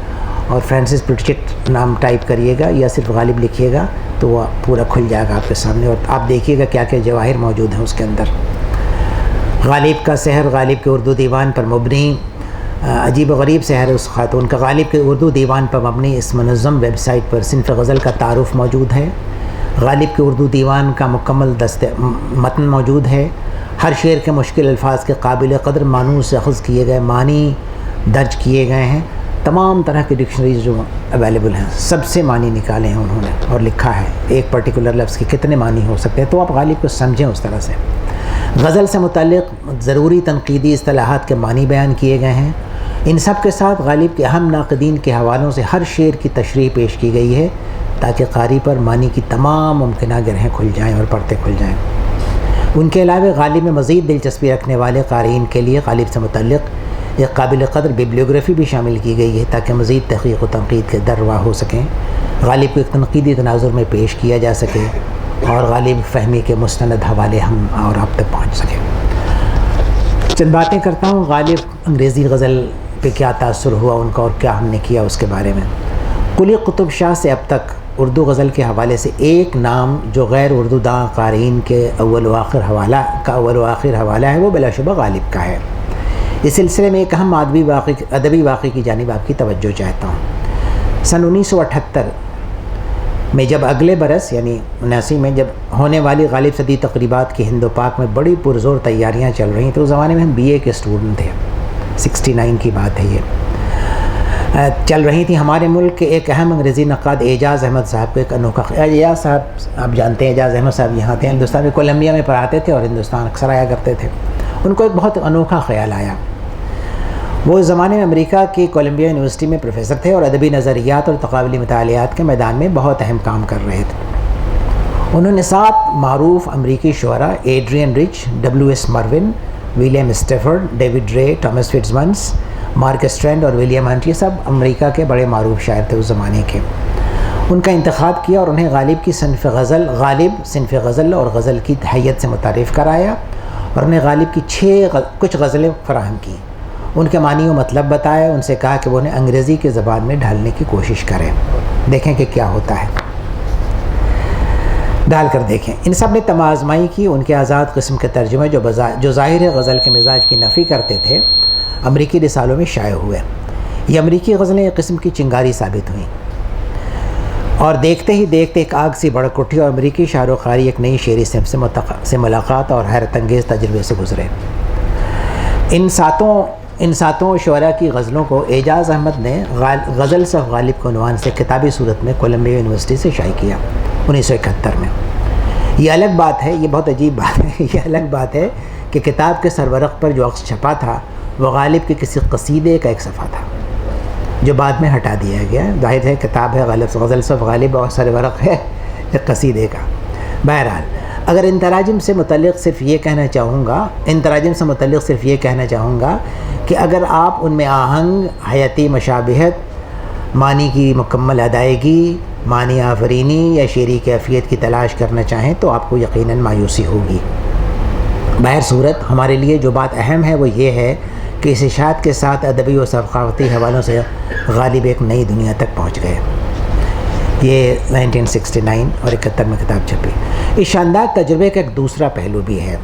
اور فرانسس پرٹچٹ نام ٹائپ کریے گا یا صرف غالب لکھیے گا تو وہ پورا کھل جائے گا آپ کے سامنے، اور آپ دیکھیے گا کیا کیا جواہر موجود ہیں اس کے اندر۔ غالب کا سحر، غالب کے اردو دیوان پر مبنی، عجیب و غریب سحر اس خاتون کا، غالب کے اردو دیوان پر مبنی اس منظم ویب سائٹ پر صنف غزل کا تعارف موجود ہے، غالب کے اردو دیوان کا مکمل متن موجود ہے، ہر شعر کے مشکل الفاظ کے قابل قدر معنوں سے اخذ کیے گئے معنی درج کیے گئے ہیں، تمام طرح کی ڈکشنریز جو اویلیبل ہیں سب سے معنی نکالے ہیں انہوں نے اور لکھا ہے ایک پرٹیکولر لفظ کے کتنے معنی ہو سکتے ہیں، تو آپ غالب کو سمجھیں اس طرح سے۔ غزل سے متعلق ضروری تنقیدی اصطلاحات کے معنی بیان کیے گئے ہیں، ان سب کے ساتھ غالب کے اہم ناقدین کے حوالوں سے ہر شعر کی تشریح پیش کی گئی ہے تاکہ قاری پر معنی کی تمام ممکنہ گرہیں کھل جائیں اور پردے کھل جائیں۔ ان کے علاوہ غالب میں مزید دلچسپی رکھنے والے قارئین کے لیے غالب سے متعلق ایک قابل قدر بیبلیوگرافی بھی شامل کی گئی ہے تاکہ مزید تحقیق و تنقید کے در رواں ہو سکیں، غالب کو ایک تنقیدی تناظر میں پیش کیا جا سکے اور غالب فہمی کے مستند حوالے ہم اور آپ تک پہنچ سکیں۔ چند باتیں کرتا ہوں غالب انگریزی غزل پہ کیا تاثر ہوا ان کا اور کیا ہم نے کیا اس کے بارے میں۔ قلی قطب شاہ سے اب تک اردو غزل کے حوالے سے ایک نام جو غیر اردو داں قارئین کے اول و آخر حوالہ ہے وہ بلا شبہ غالب کا ہے۔ اس سلسلے میں ایک اہم ادبی واقعے کی جانب آپ کی توجہ چاہتا ہوں۔ سن 1978 میں جب اگلے برس یعنی 79 میں جب ہونے والی غالب صدی تقریبات کی ہند و پاک میں بڑی پرزور تیاریاں چل رہی تو اس زمانے میں ہم BA کے اسٹوڈنٹ تھے، 69 کی بات ہے یہ، چل رہی تھی۔ ہمارے ملک کے ایک اہم انگریزی نقاد اعجاز احمد صاحب کو ایک انوکھا اعجاز صاحب آپ جانتے ہیں، اعجاز احمد صاحب یہاں تھے، ہندوستان میں کولمبیا میں پڑھاتے تھے اور ہندوستان اکثر آیا کرتے تھے۔ ان کو ایک بہت انوکھا خیال آیا۔ وہ اس زمانے میں امریکہ کی کولمبیا یونیورسٹی میں پروفیسر تھے اور ادبی نظریات اور تقابلی مطالعات کے میدان میں بہت اہم کام کر رہے تھے۔ انہوں نے 7 معروف امریکی شعراء ایڈرین رچ، WS مرون، ولیم اسٹیفرڈ، ڈیوڈ رے، تھامس فٹزمنس، مارک اسٹرینڈ اور ولیم ہنٹ، یہ سب امریکہ کے بڑے معروف شاعر تھے اس زمانے کے، ان کا انتخاب کیا اور انہیں غالب کی صنف غزل اور غزل کی حیت سے متعارف کرایا اور انہیں غالب کی کچھ غزلیں فراہم کی، ان کے معنی و مطلب بتایا، ان سے کہا کہ وہ انہیں انگریزی کی زبان میں ڈھالنے کی کوشش کریں، دیکھیں کہ کیا ہوتا ہے، ڈال کر دیکھیں۔ ان سب نے تمازمائی کی، ان کے آزاد قسم کے ترجمے جو ظاہر غزل کے مزاج کی نفی کرتے تھے امریکی رسالوں میں شائع ہوئے۔ یہ امریکی غزلیں ایک قسم کی چنگاری ثابت ہوئیں اور دیکھتے ہی دیکھتے ایک آگ سی بھڑک اٹھی اور امریکی شاعر و قاری ایک نئی شعری صنف سے ملاقات اور حیرت انگیز تجربے سے گزرے۔ ان ساتوں شعراء کی غزلوں کو اعجاز احمد نے غزل صف غالب کے عنوان سے کتابی صورت میں کولمبیا یونیورسٹی سے شائع کیا 1971 میں۔ یہ الگ بات ہے، یہ بہت عجیب بات ہے، یہ الگ بات ہے کہ کتاب کے سرورق پر جو عکس چھپا تھا وہ غالب کے کسی قصیدے کا ایک صفحہ تھا جو بعد میں ہٹا دیا گیا۔ ظاہر ہے کتاب ہے غزل صف غالب اور سرورق ہے ایک قصیدے کا۔ بہرحال اگر ان تراجم سے متعلق صرف یہ کہنا چاہوں گا کہ اگر آپ ان میں آہنگ، حیاتی مشابہت، معنی کی مکمل ادائیگی، معنی آفرینی یا شعری کیفیت کی تلاش کرنا چاہیں تو آپ کو یقیناً مایوسی ہوگی۔ بہر صورت ہمارے لیے جو بات اہم ہے وہ یہ ہے کہ اس اشاعت کے ساتھ ادبی و ثقافتی حوالوں سے غالب ایک نئی دنیا تک پہنچ گئے۔ یہ 1969 اور 71 میں کتاب چھپی۔ اس شاندار تجربے کا ایک دوسرا پہلو بھی ہے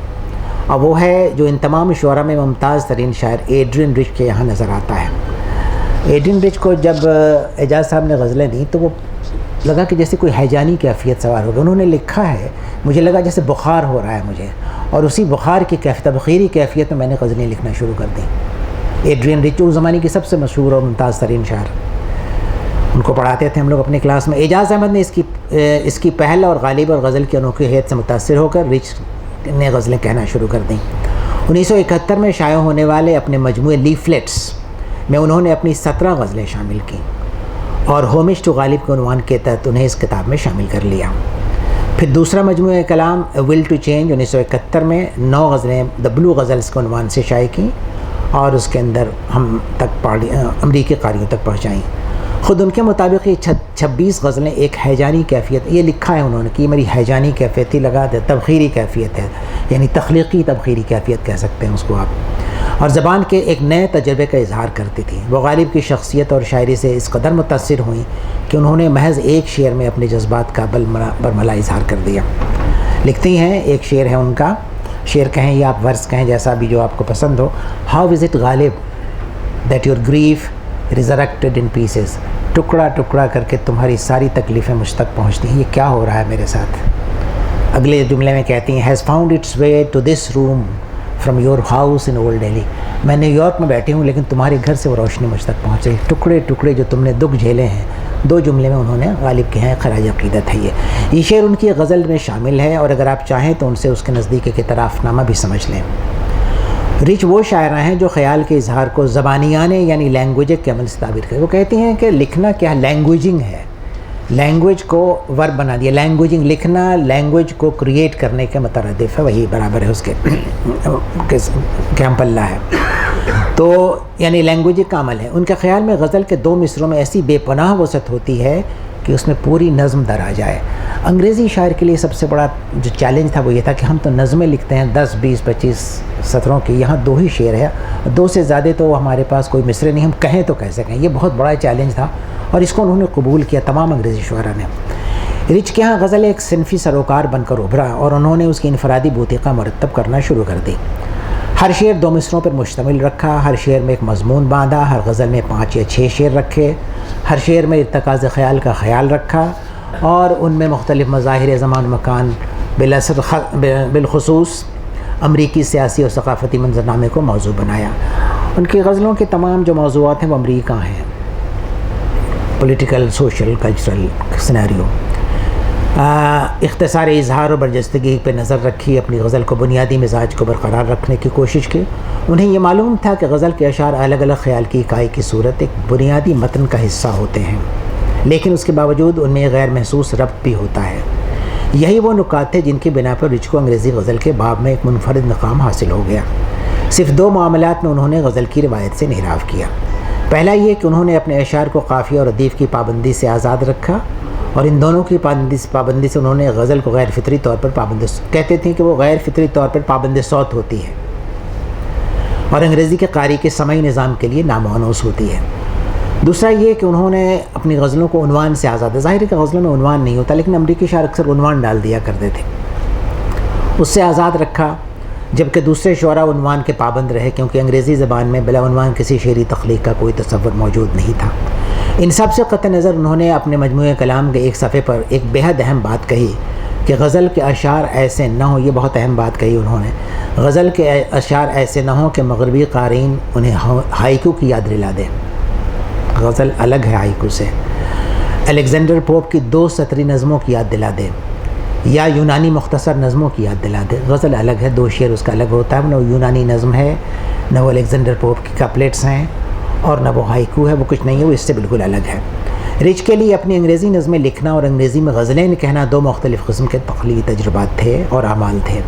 اور وہ ہے جو ان تمام شعراء میں ممتاز ترین شاعر ایڈرین رچ کے یہاں نظر آتا ہے۔ ایڈرین رچ کو جب اعجاز صاحب نے غزلیں دیں تو وہ لگا کہ جیسے کوئی ہیجانی کیفیت سوار ہو گئی۔ انہوں نے لکھا ہے، مجھے لگا جیسے بخار ہو رہا ہے مجھے، اور اسی بخار کی تبخیری کیفیت میں نے غزلیں لکھنا شروع کر دیں۔ ایڈرین رچ اس زمانے کی سب سے مشہور اور ممتاز ترین شاعر، ان کو پڑھاتے تھے ہم لوگ اپنی کلاس میں۔ اعجاز احمد نے اس کی پہل اور غالب اور غزل کی انوکھی حیت سے متاثر ہو کر رچ نے غزلیں کہنا شروع کر دیں۔ 1971 میں شائع ہونے والے اپنے مجموعے لیفلیٹس میں انہوں نے اپنی 17 غزلیں شامل کیں اور ہومج ٹو غالب کے عنوان کے تحت انہیں اس کتاب میں شامل کر لیا۔ پھر دوسرا مجموعہ کلام ول ٹو چینج 1971 میں 9 غزلیں دی بلو غزلز کے عنوان سے شائع کیں اور اس کے اندر ہم تک امریکی قاریوں تک پہنچائیں۔ خود ان کے مطابق یہ 26 غزلیں ایک ہیجانی کیفیت، یہ لکھا ہے انہوں نے کہ یہ میری ہیجانی کیفیت ہی لگا دے، تبخیری کیفیت ہے، یعنی تخلیقی تبخیری کیفیت کہہ سکتے ہیں اس کو آپ، اور زبان کے ایک نئے تجربے کا اظہار کرتی تھی۔ وہ غالب کی شخصیت اور شاعری سے اس قدر متاثر ہوئیں کہ انہوں نے محض ایک شعر میں اپنے جذبات کا برملا اظہار کر دیا۔ لکھتی ہیں، ایک شعر ہے ان کا، شعر کہیں یا آپ ورس کہیں، جیسا بھی جو آپ کو پسند ہو۔ How is it Ghalib that your grief resurrected in pieces, ٹکڑا ٹکڑا کر کے تمہاری ساری تکلیفیں مجھ تک پہنچتی ہیں، یہ کیا ہو رہا ہے میرے ساتھ۔ اگلے جملے میں کہتی ہیں has found its way to this room from your house in old Delhi, میں نیو یارک میں بیٹھی ہوں لیکن تمہارے گھر سے وہ روشنی مجھ تک پہنچ رہی، ٹکڑے ٹکڑے جو تم نے دکھ جھیلے ہیں۔ 2 جملے میں انہوں نے غالب کے ہیں خراج عقیدت ہے یہ شعر ان کی غزل میں شامل ہے اور اگر آپ چاہیں تو ان سے اس کے نزدیک ایک اعتراف نامہ بھی سمجھ لیں۔ رچ وہ شاعرہ ہیں جو خیال کے اظہار کو زبانیانے یعنی لینگویج کے عمل سے تعبیر کرے۔ وہ کہتی ہیں کہ لکھنا کیا لینگویجنگ ہے، لینگویج کو ورب بنا دیا، لینگویجنگ لکھنا لینگویج کو کریٹ کرنے کے مترادف ہے، وہی برابر ہے اس کے ہم پلہ ہے، تو یعنی لینگویج کا عمل ہے۔ ان کے خیال میں غزل کے 2 مصروں میں ایسی بے پناہ وسعت ہوتی ہے کہ اس میں پوری نظم در آ جائے. انگریزی شاعر کے لیے سب سے بڑا جو چیلنج تھا وہ یہ تھا کہ ہم تو نظمیں لکھتے ہیں 10 20 25 سطروں کی, یہاں 2 ہی شعر ہے, 2 سے زیادہ تو ہمارے پاس کوئی مصرع نہیں, ہم کہیں تو کیسے کہیں. یہ بہت بڑا چیلنج تھا اور اس کو انہوں نے قبول کیا تمام انگریزی شعراء نے. رچ کے ہاں غزل ایک صنفی سروکار بن کر ابھرا اور انہوں نے اس کی انفرادی بوتیقہ مرتب کرنا شروع کر دی. ہر شعر 2 مصروں پر مشتمل رکھا, ہر شعر میں ایک مضمون باندھا, ہر غزل میں 5 یا 6 شعر رکھے, ہر شعر میں ارتکاز خیال کا خیال رکھا اور ان میں مختلف مظاہر زمان مکان بالخصوص امریکی سیاسی اور ثقافتی منظرنامے کو موضوع بنایا. ان کی غزلوں کے تمام جو موضوعات ہیں وہ امریکہ ہیں, پولیٹیکل, سوشل, کلچرل سینیریو. اختصار اظہار و برجستگی پہ نظر رکھی, اپنی غزل کو بنیادی مزاج کو برقرار رکھنے کی کوشش کی. انہیں یہ معلوم تھا کہ غزل کے اشعار الگ الگ خیال کی اکائی کی صورت ایک بنیادی متن کا حصہ ہوتے ہیں, لیکن اس کے باوجود ان میں غیر محسوس ربط بھی ہوتا ہے. یہی وہ نکات تھے جن کی بنا پر رچ کو انگریزی غزل کے باب میں ایک منفرد مقام حاصل ہو گیا. صرف 2 معاملات میں انہوں نے غزل کی روایت سے انحراف کیا. پہلا یہ کہ انہوں نے اپنے اشعار کو قافیہ اور ردیف کی پابندی سے آزاد رکھا, اور ان دونوں کی پابندی سے انہوں نے غزل کو غیر فطری طور پر کہتے تھے کہ وہ غیر فطری طور پر پابند صوت ہوتی ہے اور انگریزی کے قاری کے سمعی نظام کے لیے نامانوس ہوتی ہے. دوسرا یہ کہ انہوں نے اپنی غزلوں کو عنوان سے آزاد, ظاہر ہے کہ غزلوں میں عنوان نہیں ہوتا لیکن امریکی شاعر اکثر عنوان ڈال دیا کرتے تھے, اس سے آزاد رکھا, جبکہ دوسرے شعراء عنوان کے پابند رہے کیونکہ انگریزی زبان میں بلا عنوان کسی شعری تخلیق کا کوئی تصور موجود نہیں تھا. ان سب سے قطع نظر انہوں نے اپنے مجموعہ کلام کے ایک صفحے پر ایک بہت اہم بات کہی کہ غزل کے اشعار ایسے نہ ہوں. یہ بہت اہم بات کہی انہوں نے, غزل کے اشعار ایسے نہ ہوں کہ مغربی قارئین انہیں ہائیکو کی یاد دلا دیں. غزل الگ ہے ہائیکو سے. الیگزینڈر پوپ کی 2 سطری نظموں کی یاد دلا دے یا یونانی مختصر نظموں کی یاد دلا دے. غزل الگ ہے, 2 شعر اس کا الگ ہوتا ہے, نہ وہ یونانی نظم ہے, نہ وہ الیگزینڈر پوپ کی کپلیٹس ہیں, اور نہ وہ ہائیکو ہے, وہ کچھ نہیں ہے, وہ اس سے بالکل الگ ہے. رچ کے لیے اپنی انگریزی نظمیں لکھنا اور انگریزی میں غزلیں کہنا 2 مختلف قسم کے تخلیقی تجربات تھے اور اعمال تھے,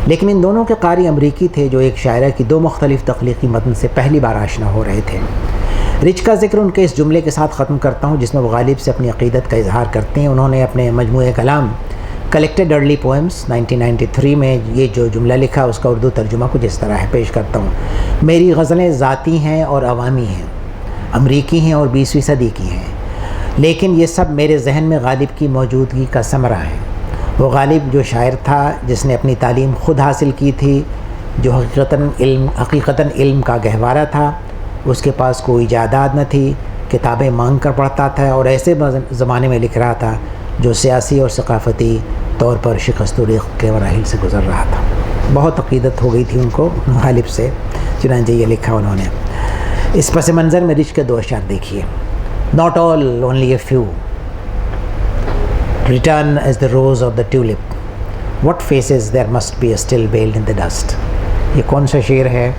لیکن ان دونوں کے قاری امریکی تھے جو ایک شاعرہ کی 2 مختلف تخلیقی متن سے پہلی بار آشنا ہو رہے تھے. رچ کا ذکر ان کے اس جملے کے ساتھ ختم کرتا ہوں جس میں وہ غالب سے اپنی عقیدت کا اظہار کرتے ہیں. انہوں نے اپنے مجموعہ کلام کلیکٹڈ ارلی پوئمز 1993 میں یہ جو جملہ لکھا اس کا اردو ترجمہ کچھ اس طرح ہے, پیش کرتا ہوں. میری غزلیں ذاتی ہیں اور عوامی ہیں, امریکی ہیں اور 20ویں صدی کی ہیں, لیکن یہ سب میرے ذہن میں غالب کی موجودگی کا ثمرہ ہے. وہ غالب جو شاعر تھا جس نے اپنی تعلیم خود حاصل کی تھی, جو حقیقتاً علم کا گہوارہ تھا, اس کے پاس کوئی جائیداد نہ تھی, کتابیں مانگ کر پڑھتا تھا اور ایسے زمانے میں لکھ رہا تھا جو سیاسی اور ثقافتی طور پر شکست و ریغ کے مراحل سے گزر رہا تھا. بہت عقیدت ہو گئی تھی ان کو غالب سے, چنانچہ یہ لکھا انہوں نے. اس پس منظر میں رچ کے 2 اشعار دیکھیے. Not all, only a few. Return as the rose of the tulip. What faces there must be still veiled in the dust. یہ کون سا شعر ہے؟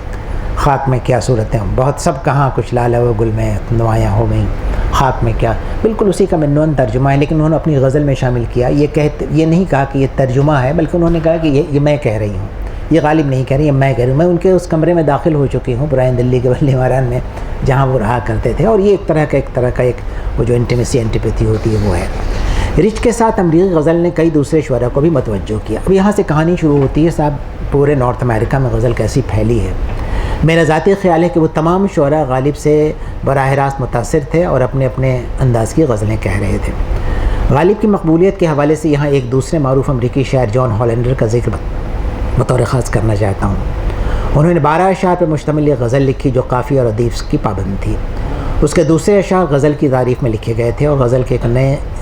خاک میں کیا صورتیں, بہت سب کہاں کچھ لال و گل میں نمایاں ہو گئیں, خاک میں کیا, بالکل اسی کا منون ترجمہ ہے, لیکن انہوں نے اپنی غزل میں شامل کیا. یہ نہیں کہا کہ یہ ترجمہ ہے, بلکہ انہوں نے کہا کہ یہ میں کہہ رہی ہوں, یہ غالب نہیں کہہ رہی, یہ میں کہہ رہی ہوں. میں ان کے اس کمرے میں داخل ہو چکی ہوں پرانی دلی کے بلی ماران میں جہاں وہ رہا کرتے تھے, اور یہ ایک طرح کا وہ جو انٹیمیسی اینٹیپیتھی ہوتی ہے وہ ہے. رچ کے ساتھ امریکی غزل نے کئی دوسرے شعراء کو بھی متوجہ کیا. اب یہاں سے کہانی شروع ہوتی ہے صاحب, پورے نارتھ امریکہ میں غزل کیسی پھیلی ہے. میرا ذاتی خیال ہے کہ وہ تمام شعراء غالب سے براہ راست متاثر تھے اور اپنے اپنے انداز کی غزلیں کہہ رہے تھے. غالب کی مقبولیت کے حوالے سے یہاں ایک دوسرے معروف امریکی شاعر جان ہالینڈر کا ذکر بطور خاص کرنا چاہتا ہوں. انہوں نے 12 اشعار پر مشتمل ایک غزل لکھی جو قافیہ اور ردیف کی پابند تھی. اس کے دوسرے اشعار غزل کی تعریف میں لکھے گئے تھے اور غزل کے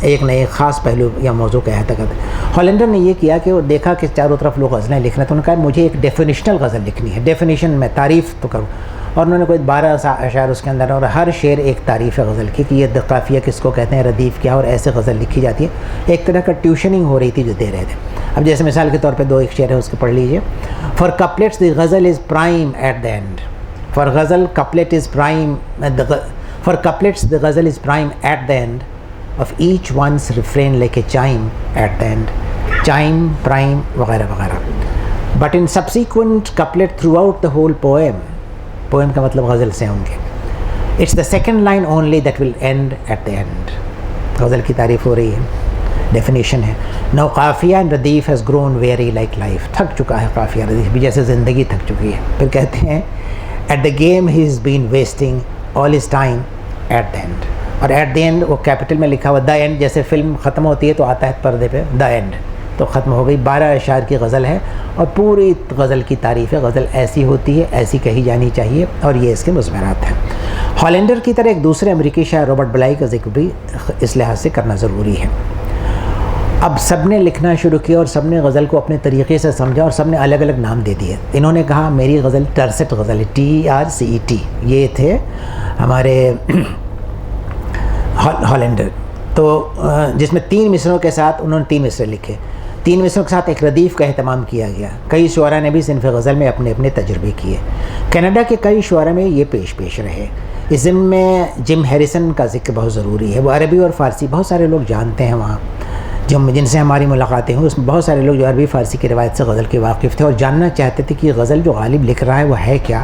ایک نئے خاص پہلو یا موضوع کا احاطہ کرتے. ہالینڈر نے یہ کیا کہ وہ دیکھا کہ چاروں طرف لوگ غزلیں لکھ رہے ہیں, تو انہوں نے کہا مجھے ایک ڈیفینیشنل غزل لکھنی ہے, ڈیفینیشن میں تعریف تو کروں. اور انہوں نے کوئی 12 اشعار اس کے اندر, اور ہر شعر ایک تعریف ہے غزل کی کہ یہ قافیہ کس کو کہتے ہیں, ردیف کیا, اور ایسے غزل لکھی جاتی ہے. ایک طرح کا ٹیوشننگ ہو رہی تھی جو دے رہے تھے. اب جیسے مثال کے طور پہ 2 ایک شعر ہے اس کو پڑھ لیجئے. Four couplets the ghazal is prime at the end. Four ghazal couplet is prime For couplets, the ghazal is prime at the end of each one's refrain like a chime at the end. Chime, prime, وغیرہ وغیرہ. But in subsequent couplet throughout the whole poem کا مطلب غزل سے ہوں گے, it's the second line only that will end at the end. غزل کی تعریف ہو رہی ہے. ڈیفینیشن ہے نو قافیہ ردیف has grown very like life. تھک چکا ہے قافیہ ردیف بھی جیسے زندگی تھک چکی ہے. پھر کہتے ہیں at the game he is been wasting all his time at the end. اور ایٹ دی اینڈ وہ کیپٹل میں لکھا ہوا دا اینڈ, جیسے فلم ختم ہوتی ہے تو آتا ہے پردے پہ دا اینڈ, تو ختم ہو گئی. 12 اشعار کی غزل ہے اور پوری غزل کی تعریف ہے. غزل ایسی ہوتی ہے, ایسی کہی جانی چاہیے, اور یہ اس کے مضمرات ہیں. ہالینڈر کی طرح ایک دوسرے امریکی شاعر رابرٹ بلائی کا ذکر بھی اس لحاظ سے کرنا ضروری ہے. اب سب نے لکھنا شروع کیا اور سب نے غزل کو اپنے طریقے سے سمجھا اور سب نے الگ الگ نام دے دیے. انہوں نے کہا میری غزل ٹرسٹ غزل ہے, TRCET. یہ تھے ہمارے ہالینڈر, تو جس میں 3 مصروں کے ساتھ انہوں نے 3 مصرے لکھے. 3 مصروں کے ساتھ ایک ردیف کا اہتمام کیا گیا. کئی شعراء نے بھی صنف غزل میں اپنے اپنے تجربے کیے. کینیڈا کے کئی شعراء میں یہ پیش رہے. اس ضمن میں جم ہیریسن کا ذکر بہت ضروری ہے. وہ عربی اور فارسی بہت سارے لوگ جانتے ہیں وہاں, جن سے ہماری ملاقاتیں ہوئی اس میں بہت سارے لوگ جو عربی فارسی کی روایت سے غزل کے واقف تھے اور جاننا چاہتے تھے کہ غزل جو غالب لکھ رہا ہے وہ ہے کیا.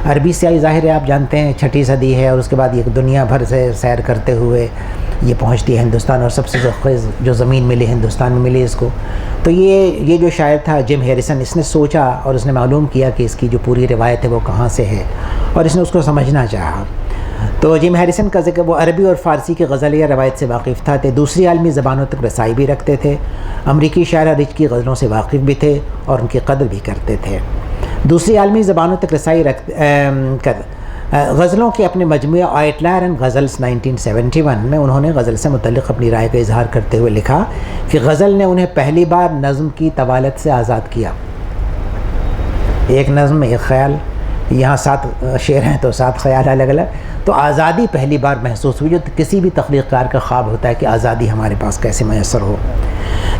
عربی سیائی ظاہر ہے, آپ جانتے ہیں 6ٹھی صدی ہے, اور اس کے بعد یہ دنیا بھر سے سیر کرتے ہوئے یہ پہنچتی ہے ہندوستان, اور سب سے جو زمین ملی ہندوستان میں ملی اس کو. تو یہ جو شاعر تھا جم ہیریسن, اس نے سوچا اور اس نے معلوم کیا کہ اس کی جو پوری روایت ہے وہ کہاں سے ہے, اور اس نے اس کو سمجھنا چاہا. تو جم ہیریسن کا ذکر, وہ عربی اور فارسی کی غزل یا روایت سے واقف تھا. دوسری عالمی زبانوں تک رسائی بھی رکھتے تھے. امریکی شاعر رچ کی غزلوں سے واقف بھی تھے اور ان کی قدر بھی کرتے تھے. دوسری عالمی زبانوں تک رسائی غزلوں کے اپنے مجموعہ آئٹلر اینڈ غزلز 1971 میں انہوں نے غزل سے متعلق اپنی رائے کا اظہار کرتے ہوئے لکھا کہ غزل نے انہیں پہلی بار نظم کی طوالت سے آزاد کیا. ایک نظم ایک خیال, یہاں 7 شعر ہیں تو 7 خیال الگ الگ, تو آزادی پہلی بار محسوس ہوئی, جو کسی بھی تخلیق کار کا خواب ہوتا ہے کہ آزادی ہمارے پاس کیسے میسر ہو.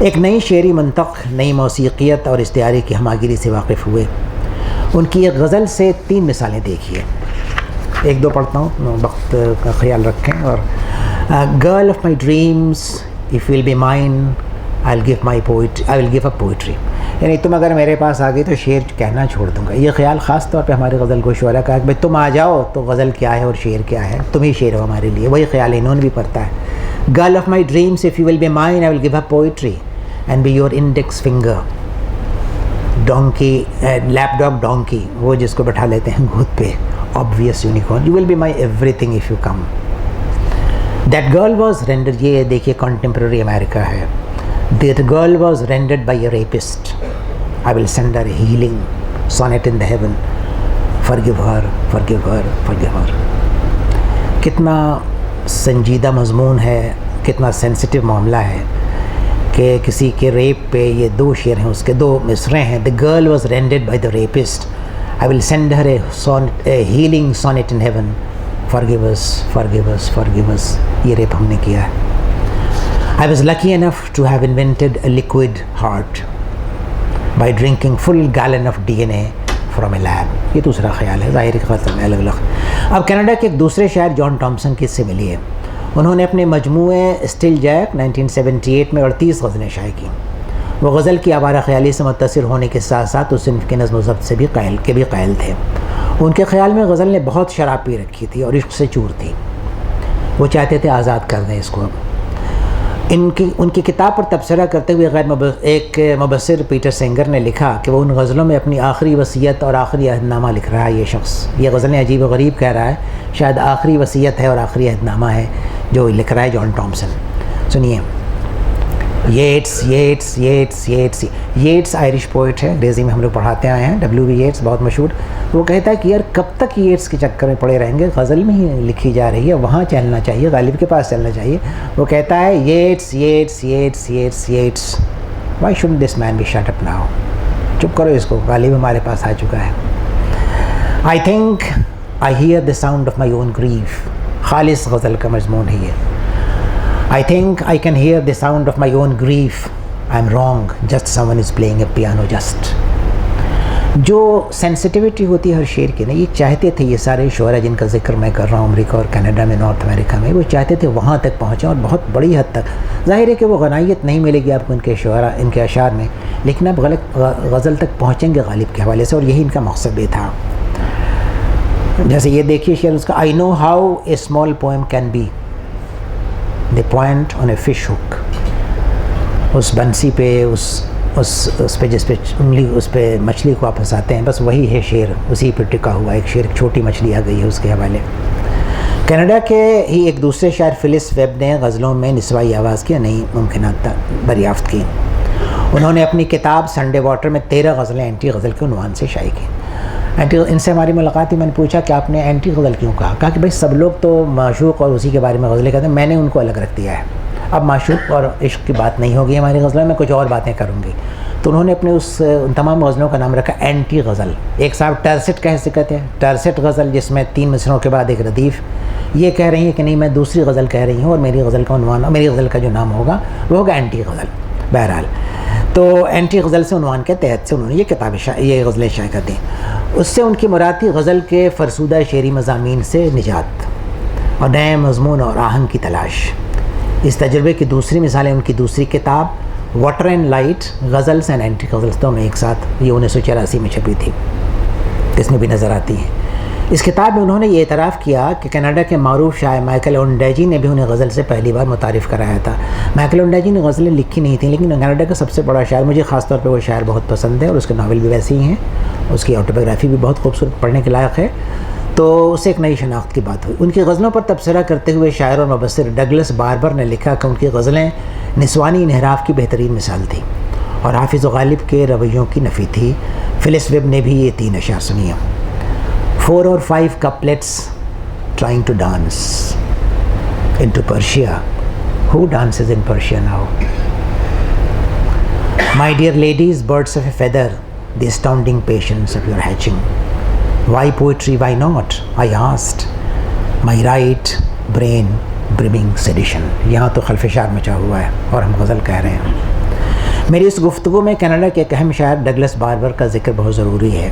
ایک نئی شعری منطق, نئی موسیقیت اور اشتعاری کی ہماگیری سے واقف ہوئے. ان کی ایک غزل سے 3 مثالیں دیکھیے, 1-2 پڑھتا ہوں, وقت کا خیال رکھیں. اور girl of my dreams if will be mine I will give up poetry. یعنی تم اگر میرے پاس آ گئی تو شعر کہنا چھوڑ دوں گا. یہ خیال خاص طور پہ ہمارے غزل کو شعراء کا کہ بھائی تم آ جاؤ تو غزل کیا ہے اور شعر کیا ہے, تم ہی شعر ہو ہمارے لیے. وہی خیال انہوں نے بھی پڑھتا ہے. Girl of my dreams if you will be mine I will give up poetry and be your index finger. Donkey, lap dog donkey, وہ جس کو بٹھا لیتے ہیں گود پہ, obvious unicorn, you will be my everything if you come. That girl was rendered, یہ دیکھیے contemporary America ہے. That girl was rendered by a rapist. I will send her a healing sonnet in the heaven. Forgive her, forgive her, forgive her. کتنا سنجیدہ مضمون ہے, کتنا sensitive معاملہ ہے کہ کسی کے ریپ پہ یہ 2 شعر ہیں, اس کے 2 مصرے ہیں. The girl was rendered by the rapist. I will send her a healing sonnet in heaven. Forgive us, forgive us, forgive us. یہ ریپ ہم نے کیا ہے. I was lucky enough to have invented a liquid heart by drinking full gallon of DNA from a lab. یہ دوسرا خیال ہے, ظاہر خطر میں الگ الگ. اب کینیڈا کے ایک دوسرے شاعر جان ٹامسن کی اس سے ملی ہے. انہوں نے اپنے مجموعے اسٹل جیک 1978 میں 38 غزلیں شائع کی. وہ غزل کی آوارہ خیالی سے متصل ہونے کے ساتھ ساتھ اس صنف کے نظم و ضبط سے بھی قائل تھے. ان کے خیال میں غزل نے بہت شراب پی رکھی تھی اور عشق سے چور تھی. وہ چاہتے تھے آزاد کر دیں اس کو. ان کی کتاب پر تبصرہ کرتے ہوئے ایک مبصر پیٹر سینگر نے لکھا کہ وہ ان غزلوں میں اپنی آخری وصیت اور آخری عہد نامہ لکھ رہا ہے. یہ شخص یہ غزلیں عجیب و غریب کہہ رہا ہے, شاید آخری وصیت ہے اور آخری عہد نامہ ہے جو لکھ رہا ہے جان ٹامسن. سنیے. ییٹس آئرش پوئٹ ہے, انگریزی میں ہم لوگ پڑھاتے آئے ہیں. WB ییٹس بہت مشہور. وہ کہتا ہے کہ یار کب تک ییٹس کے چکر میں پڑے رہیں گے, غزل میں ہی لکھی جا رہی ہے, وہاں چلنا چاہیے, غالب کے پاس چلنا چاہیے. وہ کہتا ہے Yeats why shouldn't this man be shut up now. چپ کرو اس کو, غالب ہمارے پاس آ چکا ہے. I think I hear the sound of my own grief. خالص غزل کا مضمون ہے یہ. I think I can hear the sound of my own grief. I'm wrong. Just someone is playing a piano just. جو سینسٹیوٹی ہوتی ہے ہر شعر کی نا, یہ چاہتے تھے یہ سارے شعراء جن کا ذکر میں کر رہا ہوں امریکہ اور کینیڈا میں, نارتھ امریکہ میں, وہ چاہتے تھے وہاں تک پہنچیں اور بہت بڑی حد تک. ظاہر ہے کہ وہ غنائیت نہیں ملے گی آپ کو ان کے شعراء, ان کے اشعار میں, لیکن آپ غزل تک پہنچیں گے غالب کے حوالے سے, اور یہی ان کا مقصد بھی تھا. جیسے یہ دیکھیے شعر اس کا, I know how a small poem can be. The point on a fish hook. اس بنسی پہ اس پہ جس پہ انگلی اس پہ مچھلی کو آپ پھنساتے ہیں، بس وہی ہے شعر، اسی پہ ٹکا ہوا ایک شعر. ایک چھوٹی مچھلی آ گئی ہے اس کے حوالے. کینیڈا کے ہی ایک دوسرے شاعر فلس ویب نے غزلوں میں نسوائی آواز کی نئی ممکنات دریافت کی. انہوں نے اپنی کتاب سنڈے واٹر میں 13 غزلیں اینٹی غزل کے عنوان سے شائع کی. ان سے ہماری ملاقات تھی. میں نے پوچھا کہ آپ نے اینٹی غزل کیوں کہا؟ کہا کہ بھائی سب لوگ تو معشوق اور اسی کے بارے میں غزلیں کہتے ہیں، میں نے ان کو الگ رکھ دیا ہے. اب معشوق اور عشق کی بات نہیں ہوگی ہماری غزلوں میں، کچھ اور باتیں کروں گی. تو انہوں نے اپنے ان تمام غزلوں کا نام رکھا اینٹی غزل. ایک صاحب ٹرسٹ کہہ سکتے ہیں، ٹرسٹ غزل جس میں 3 مصرعوں کے بعد ایک ردیف. یہ کہہ رہی ہیں کہ نہیں میں دوسری غزل کہہ رہی ہوں اور میری غزل کا عنوان، میری غزل کا جو نام ہوگا وہ ہوگا اینٹی غزل. بہرحال تو اینٹی غزل سے عنوان کے تحت سے انہوں نے یہ غزلیں شائع کر دیں. اس سے ان کی مراد تھی غزل کے فرسودہ شعری مضامین سے نجات اور نئے مضمون اور آہنگ کی تلاش. اس تجربے کی دوسری مثالیں ان کی دوسری کتاب water and light ghazals and anti ghazals دونوں ایک ساتھ، یہ 1984 میں چھپی تھی، اس میں بھی نظر آتی ہیں. اس کتاب میں انہوں نے یہ اعتراف کیا کہ کینیڈا کے معروف شاعر مائیکل اونڈیجی نے بھی انہیں غزل سے پہلی بار متعارف کرایا تھا. مائیکل اونڈیجی نے غزلیں لکھی نہیں تھیں، لیکن کینیڈا کا سب سے بڑا شاعر، مجھے خاص طور پہ وہ شاعر بہت پسند ہے اور اس کے ناول بھی ویسے ہی ہیں، اس کی آٹوبیوگرافی بھی بہت خوبصورت، پڑھنے کے لائق ہے. تو اسے ایک نئی شناخت کی بات ہوئی. ان کی غزلوں پر تبصرہ کرتے ہوئے شاعر اور مبصر ڈگلس باربر نے لکھا کہ ان کی غزلیں نسوانی انحراف کی بہترین مثال تھی اور حافظ و غالب کے رویوں کی نفی تھی. فلس ویب نے بھی یہ 3 اشعار سنی ہیں. 4 or 5 couplets trying to dance into Persia. Who dances in Persia now? My dear ladies, birds of a feather, the astounding patience of your hatching. Why poetry, why not? I asked, my right brain brimming sedition. یہاں تو خلفشار مچا ہوا ہے اور ہم غزل کہہ رہے ہیں. میری اس گفتگو میں کینیڈا کے ایک اہم شاعر ڈگلس باربر کا ذکر بہت ضروری ہے.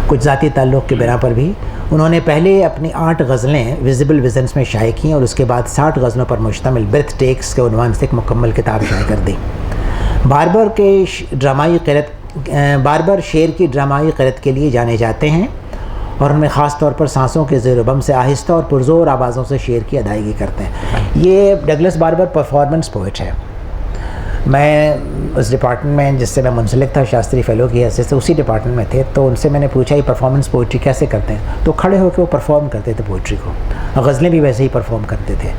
کچھ ذاتی تعلق کی بنا پر بھی انہوں نے پہلے اپنی 8 غزلیں ویزیبل ویژنس میں شائع کیں اور اس کے بعد 60 غزلوں پر مشتمل برتھ ٹیکس کے عنوان سے ایک مکمل کتاب شائع کر دی. باربر شعر کی ڈرامائی قرت کے لیے جانے جاتے ہیں اور ان میں خاص طور پر سانسوں کے زیر و بم سے آہستہ اور پرزور آوازوں سے شعر کی ادائیگی کرتے ہیں. یہ ڈگلس باربر پرفارمنس پوئٹ ہے. میں اس ڈپارٹمنٹ میں جس سے میں منسلک تھا شاستری فیلو کی حیثیت سے اسی ڈپارٹمنٹ میں تھے، تو ان سے میں نے پوچھا یہ پرفارمنس پوئٹری کیسے کرتے ہیں؟ تو کھڑے ہو کے وہ پرفارم کرتے تھے پوئٹری کو. غزلیں بھی ویسے ہی پرفارم کرتے تھے.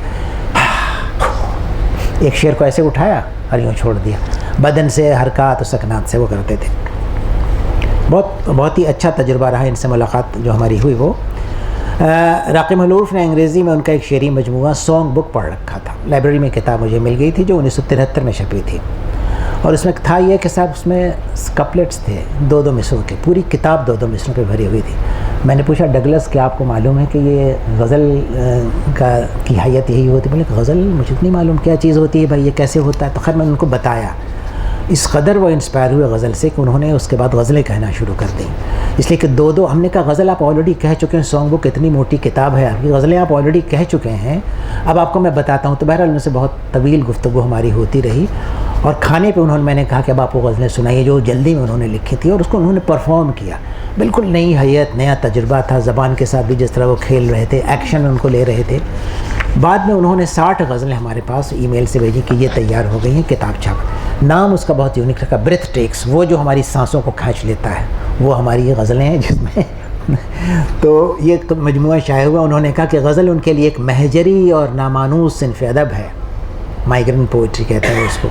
ایک شعر کو ایسے اٹھایا اور یوں چھوڑ دیا، بدن سے حرکات و سکنات سے وہ کرتے تھے. بہت ہی اچھا تجربہ رہا ان سے ملاقات جو ہماری ہوئی. وہ راقم حلوف نے انگریزی میں ان کا ایک شعری مجموعہ سانگ بک پڑھ رکھا تھا. لائبریری میں کتاب مجھے مل گئی تھی جو 1973 میں چھپی تھی اور اس میں تھا یہ کہ صاحب اس میں کپلیٹس تھے 2 مصروں کے. پوری کتاب 2 مصروں پہ بھری ہوئی تھی. میں نے پوچھا ڈگلس کیا آپ کو معلوم ہے کہ یہ غزل کی حیت یہی ہوتی؟ بولے کہ غزل مجھے اتنی معلوم کیا چیز ہوتی ہے بھائی، یہ کیسے ہوتا ہے. تو خیر میں نے ان کو بتایا. اس قدر وہ انسپائر ہوئے غزل سے کہ انہوں نے اس کے بعد غزلیں کہنا شروع کر دیں. اس لیے کہ 2 ہم نے کہا غزل آپ آلریڈی کہہ چکے ہیں، سانگ بک اتنی موٹی کتاب ہے آپ کی، غزلیں آپ آلریڈی کہہ چکے ہیں، اب آپ کو میں بتاتا ہوں. تو بہرحال ان سے بہت طویل گفتگو ہماری ہوتی رہی اور کھانے پہ میں نے کہا کہ اب آپ کو غزلیں سنائیے جو جلدی میں انہوں نے لکھی تھی اور اس کو انہوں نے پرفارم کیا. بالکل نئی حیت، نیا تجربہ تھا. زبان کے ساتھ بھی جس طرح وہ کھیل رہے تھے، ایکشن ان کو لے رہے تھے. بعد میں انہوں نے 60 غزلیں ہمارے پاس ای میل سے بھیجی کہ یہ تیار ہو گئی ہیں، کتاب چھپ. نام اس کا بہت یونیک رکھا، برتھ ٹیکس. وہ جو ہماری سانسوں کو کھینچ لیتا ہے وہ ہماری یہ غزلیں ہیں جس میں تو یہ مجموعہ شائع ہوا. انہوں نے کہا کہ غزل ان کے لیے ایک مہجری اور نامانوس صنف ادب ہے. مائیگرنٹ پوئٹری کہتے ہیں اس کو.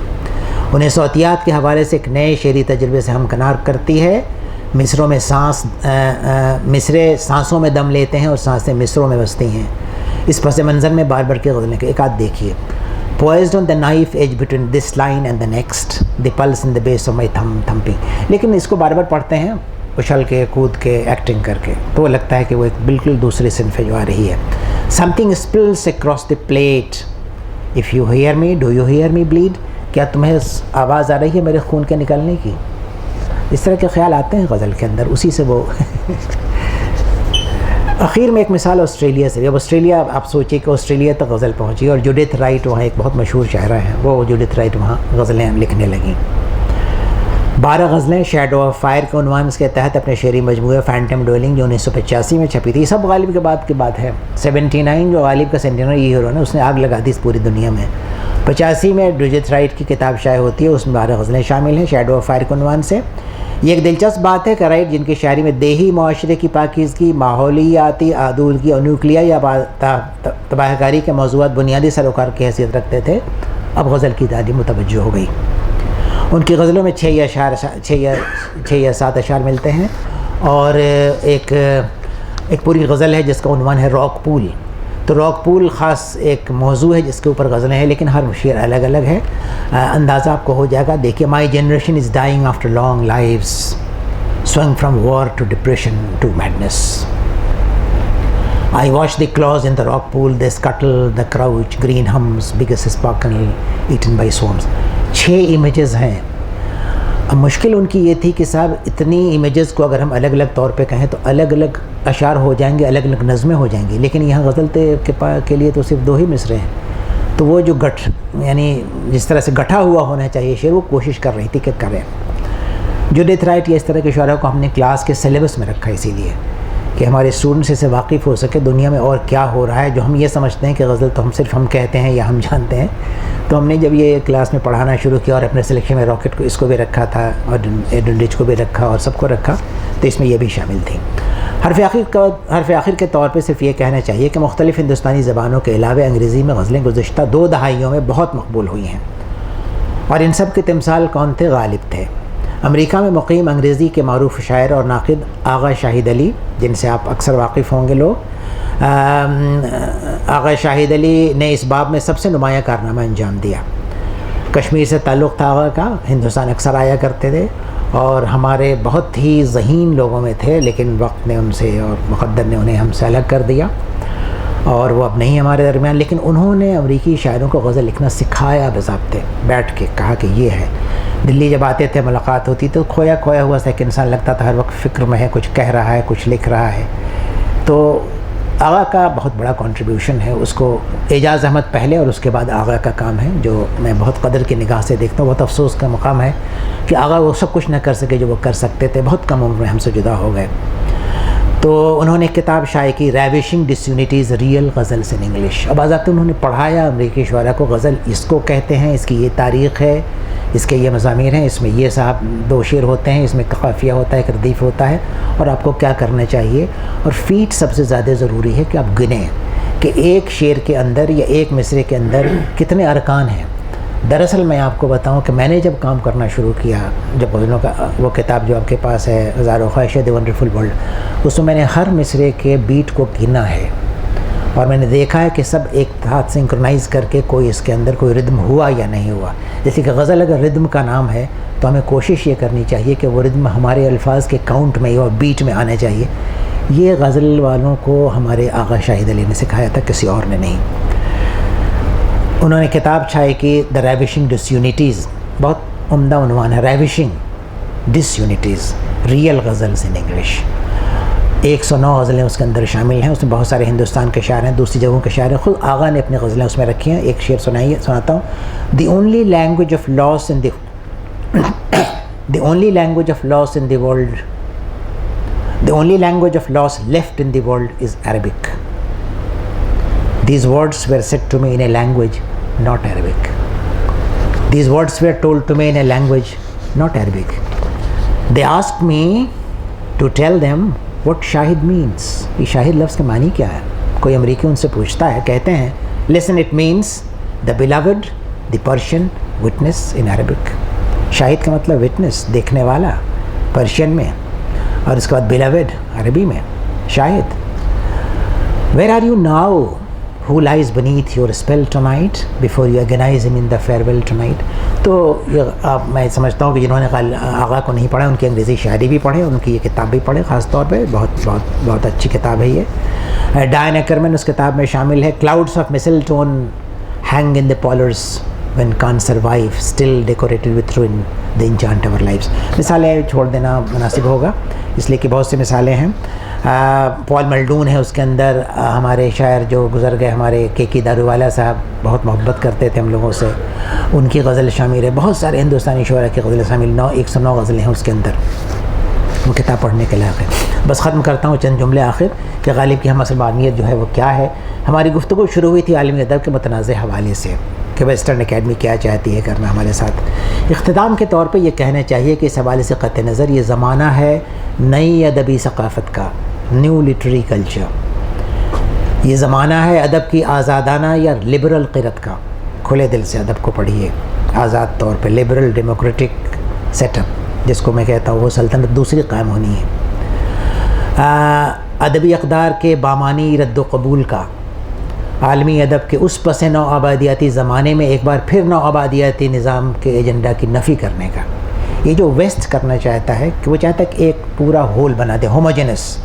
انہیں صوتیات کے حوالے سے ایک نئے شعری تجربے سے ہمکنار کرتی ہے. مصروں میں مصرے سانسوں میں دم لیتے ہیں اور سانسیں مصروں میں بستی ہیں. اس پس منظر میں باربر کے غزلیں ایک آدھ دیکھیے. Poised on the knife edge between this line and the next, the pulse in the base of my thumping. لیکن اس کو بار بار پڑھتے ہیں اچھل کے، کود کے، ایکٹنگ کر کے، تو وہ لگتا ہے کہ وہ ایک بالکل دوسری صنف جو آ رہی ہے. Something spills across the plate. If you hear me, do you hear me bleed? کیا تمہیں آواز آ رہی ہے میرے خون کے نکلنے کی؟ اس طرح کے خیال آتے ہیں غزل کے اندر. اسی سے وہ اخیر میں ایک مثال آسٹریلیا سے. اب آسٹریلیا آپ سوچیے کہ آسٹریلیا تک غزل پہنچی اور جوڈتھ رائٹ وہاں ایک بہت مشہور شاعرہ ہیں، وہ جوڈتھ رائٹ وہاں غزلیں لکھنے لگیں. 12 غزلیں شیڈو آف فائر کے عنوان کے تحت اپنے شعری مجموعے فینٹم ڈویلنگ جو 1985 میں چھپی تھی. یہ سب غالب کے بعد کی بات ہے. 79 جو غالب کا سینٹینر ہیرو ہے نا، اس نے آگ لگا دی اس پوری دنیا میں. 85 میں ڈوجت رائٹ کی کتاب شائع ہوتی ہے، اس میں 12 غزلیں شامل ہیں شیڈو آف فائر کے عنوان سے. یہ ایک دلچسپ بات ہے کہ رائٹ جن کی شاعری میں دیہی معاشرے کی پاکیزگی، ماحولیاتی آلودگی اور نیوکلیائی یا تباہ کاری کے موضوعات بنیادی سروکار کی حیثیت رکھتے تھے، اب غزل کی تعلیم متوجہ ہو گئی. ان کی غزلوں میں 6 یا 7 اشعار ملتے ہیں، اور ایک پوری غزل ہے جس کا عنوان ہے راک پول. تو راک پول خاص ایک موضوع ہے جس کے اوپر غزلیں ہیں، لیکن ہر شعر الگ الگ ہے. اندازہ آپ کو ہو جائے گا. دیکھیے، my generation is dying after long life's swing from war to depression to madness. I watch the claws in the rock pool, they scuttle, the crouch, green hums, biggest sparkle, eaten by swarms. 6 images ہیں. اب مشکل ان کی یہ تھی کہ صاحب اتنی images کو اگر ہم الگ الگ طور پہ کہیں تو الگ الگ اشعار ہو جائیں گے، الگ الگ نظمیں ہو جائیں گی، لیکن یہاں غزل کے لیے تو صرف 2 ہی مصرے ہیں. تو وہ جو یعنی جس طرح سے گٹھا ہوا ہونا چاہیے شعر، وہ کوشش کر رہی تھی کہ کریں. جوڈتھ رائٹ یا اس طرح کے شعراء کو ہم نے کلاس کے سلیبس میں رکھا اسی لیے کہ ہمارے اسٹوڈنٹس اس سے واقف ہو سکے دنیا میں اور کیا ہو رہا ہے. جو ہم یہ سمجھتے ہیں کہ غزل تو ہم کہتے ہیں یا ہم جانتے ہیں. تو ہم نے جب یہ کلاس میں پڑھانا شروع کیا اور اپنے سلیکشن میں راکٹ کو اس کو بھی رکھا تھا اور ڈنڈیچ کو بھی رکھا اور سب کو رکھا، تو اس میں یہ بھی شامل تھی. حرف آخر کے طور پہ صرف یہ کہنا چاہیے کہ مختلف ہندوستانی زبانوں کے علاوہ انگریزی میں غزلیں گزشتہ 2 دہائیوں میں بہت مقبول ہوئی ہیں، اور ان سب کے تمثال کون تھے؟ غالب تھے. امریکہ میں مقیم انگریزی کے معروف شاعر اور ناقد آغا شاہد علی، جن سے آپ اکثر واقف ہوں گے لوگ. آغا شاہد علی نے اس باب میں سب سے نمایاں کارنامہ انجام دیا. کشمیر سے تعلق تھا آغا کا، ہندوستان اکثر آیا کرتے تھے اور ہمارے بہت ہی ذہین لوگوں میں تھے، لیکن وقت نے ان سے اور مقدر نے انہیں ہم سے الگ کر دیا اور وہ اب نہیں ہمارے درمیان. لیکن انہوں نے امریکی شاعروں کو غزل لکھنا سکھایا باضابطے بیٹھ کے. کہا کہ یہ ہے. دلی جب آتے تھے ملاقات ہوتی تو کھویا ہوا سا ایک انسان لگتا تھا، ہر وقت فکر میں ہے، کچھ کہہ رہا ہے، کچھ لکھ رہا ہے. تو آغا کا بہت بڑا کنٹریبیوشن ہے. اس کو اعجاز احمد پہلے اور اس کے بعد آغا کا کام ہے، جو میں بہت قدر کی نگاہ سے دیکھتا ہوں. بہت افسوس کا مقام ہے کہ آغا وہ سب کچھ نہ کر سکے جو وہ کر سکتے تھے. بہت کم عمر میں ہم سے جدا ہو گئے. تو انہوں نے کتاب شائع کی ریویشنگ ڈسیونٹیز ریئل غزلز ان انگلش. اب باضابطہ انہوں نے پڑھایا امریکی شعراء کو غزل اس کو کہتے ہیں، اس کی یہ تاریخ ہے، اس کے یہ مضامین ہیں، اس میں یہ صاحب 2 شعر ہوتے ہیں، اس میں قافیہ ہوتا ہے، ایک ردیف ہوتا ہے، اور آپ کو کیا کرنا چاہیے. اور فیٹ سب سے زیادہ ضروری ہے کہ آپ گنیں کہ ایک شعر کے اندر یا ایک مصرے کے اندر کتنے ارکان ہیں. دراصل میں آپ کو بتاؤں کہ میں نے جب کام کرنا شروع کیا، جب غزلوں کا وہ کتاب جو آپ کے پاس ہے ہزاروں خواہشیں دی ونڈرفل ورلڈ، اس میں نے ہر مصرے کے بیٹ کو گنا ہے اور میں نے دیکھا ہے کہ سب ایک ساتھ سنکرونائز کر کے کوئی اس کے اندر کوئی ردم ہوا یا نہیں ہوا. جیسے کہ غزل اگر ردم کا نام ہے تو ہمیں کوشش یہ کرنی چاہیے کہ وہ ردم ہمارے الفاظ کے کاؤنٹ میں اور بیٹ میں آنا چاہیے. یہ غزل والوں کو ہمارے آغا شاہد علی نے سکھایا تھا، کسی اور نے نہیں. انہوں نے کتاب چھائی کی دا ریویشنگ ڈسیونٹیز، بہت عمدہ عنوان ہے، ریویشنگ ڈسیونٹیز ریئل غزلز ان انگلش. 109 غزلیں اس کے اندر شامل ہیں. اس میں بہت سارے ہندوستان کے شاعر ہیں، دوسری جگہوں کے شاعر ہیں. خود آغا نے اپنی غزلیں اس میں رکھی ہیں. ایک شعر سناتا ہوں. The only language of loss in the only language of loss in the world The only language of loss left in the world is Arabic. These words were said to me in a language not Arabic. These words were told to me in a language not Arabic. They asked me to tell them what shahid means. یہ شاہد لفظ کا معنی کیا ہے؟ کوئی امریکی ان سے پوچھتا ہے، کہتے ہیں listen, it means the beloved, the Persian witness in Arabic. شاہد کا مطلب witness، دیکھنے والا پرشین میں، اور اس کے بعد beloved عربی میں شاہد. Where are you now? Who lies beneath your spell tonight before you agonize him in the farewell tonight? تو میں سمجھتا ہوں کہ جنہوں نے آغا کو نہیں پڑھا ان کی انگریزی شاعری بھی پڑھے، ان کی یہ کتاب بھی پڑھے. خاص طور پہ بہت اچھی کتاب ہے یہ. ڈائن ایکرمن اس کتاب میں شامل ہے. Clouds of mistletoe hang in the polar's when can't survive still decorated with ruin they enchant our lives. مثالیں چھوڑ دینا مناسب ہوگا اس لیے کہ بہت سی مثالیں ہیں. پال ملڈون ہے اس کے اندر. ہمارے شاعر جو گزر گئے ہمارے کے کی دارووالا صاحب بہت محبت کرتے تھے ہم لوگوں سے, ان کی غزل شامل ہے. بہت سارے ہندوستانی شعراء کی غزل شامل 109 غزلیں ہیں اس کے اندر, وہ کتاب پڑھنے کے لائق ہے. بس ختم کرتا ہوں چند جملے آخر کہ غالب کی ہم عصبانیت جو ہے وہ کیا ہے. ہماری گفتگو شروع ہوئی تھی عالمی ادب کے متنازع حوالے سے کہ ویسٹرن اکیڈمی کیا چاہتی ہے کرنا ہمارے ساتھ. اختتام کے طور پہ یہ کہنا چاہیے کہ اس حوالے سے قطع نظر یہ زمانہ ہے نئی ادبی ثقافت کا, نیو لٹری کلچر. یہ زمانہ ہے ادب کی آزادانہ یا لبرل قرت کا. کھلے دل سے ادب کو پڑھیے, آزاد طور پہ لبرل ڈیموکریٹک سیٹ اپ جس کو میں کہتا ہوں, وہ سلطنت دوسری قائم ہونی ہے. ادبی اقدار کے بامانی رد و قبول کا, عالمی ادب کے اس پس نو آبادیاتی زمانے میں ایک بار پھر نو آبادیاتی نظام کے ایجنڈا کی نفی کرنے کا. یہ جو ویسٹ کرنا چاہتا ہے کہ وہ چاہتا ہے کہ ایک پورا ہول بنا دے, ہوموجینس,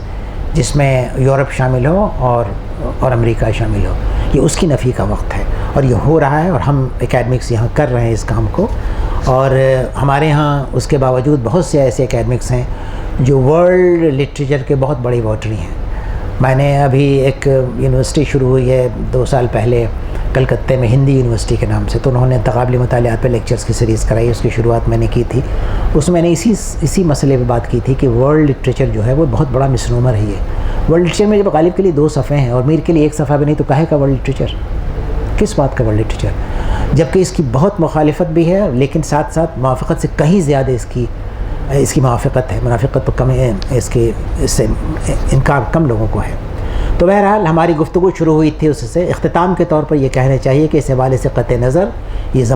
جس میں یورپ شامل ہو اور امریکہ شامل ہو. یہ اس کی نفی کا وقت ہے اور یہ ہو رہا ہے, اور ہم اکیڈمکس یہاں کر رہے ہیں اس کام کو. اور ہمارے ہاں اس کے باوجود بہت سے ایسے اکیڈمکس ہیں جو ورلڈ لٹریچر کے بہت بڑی واٹری ہیں. میں نے ابھی ایک یونیورسٹی شروع ہوئی ہے 2 سال پہلے کلکتے میں, ہندی یونیورسٹی کے نام سے, تو انہوں نے تقابلی مطالعات پہ لیکچرز کی سیریز کرائی. اس کی شروعات میں نے کی تھی. اس میں نے اسی مسئلے پہ بات کی تھی کہ ورلڈ لٹریچر جو ہے وہ بہت بڑا مسنومر ہی ہے. ورلڈ لٹریچر میں جب غالب کے لیے 2 صفحے ہیں اور میر کے لیے 1 صفحہ بھی نہیں, تو کہے کا ورلڈ لٹریچر, کس بات کا ورلڈ لٹریچر؟ جبکہ اس کی بہت مخالفت بھی ہے, لیکن ساتھ ساتھ موافقت سے کہیں زیادہ اس کی موافقت ہے. منافقت تو کم ہے, اس سے انکار کم لوگوں کو ہے. تو بہرحال ہماری گفتگو شروع ہوئی تھی اس سے. اختتام کے طور پر یہ کہنا چاہیے کہ اس حوالے سے قطع نظر یہ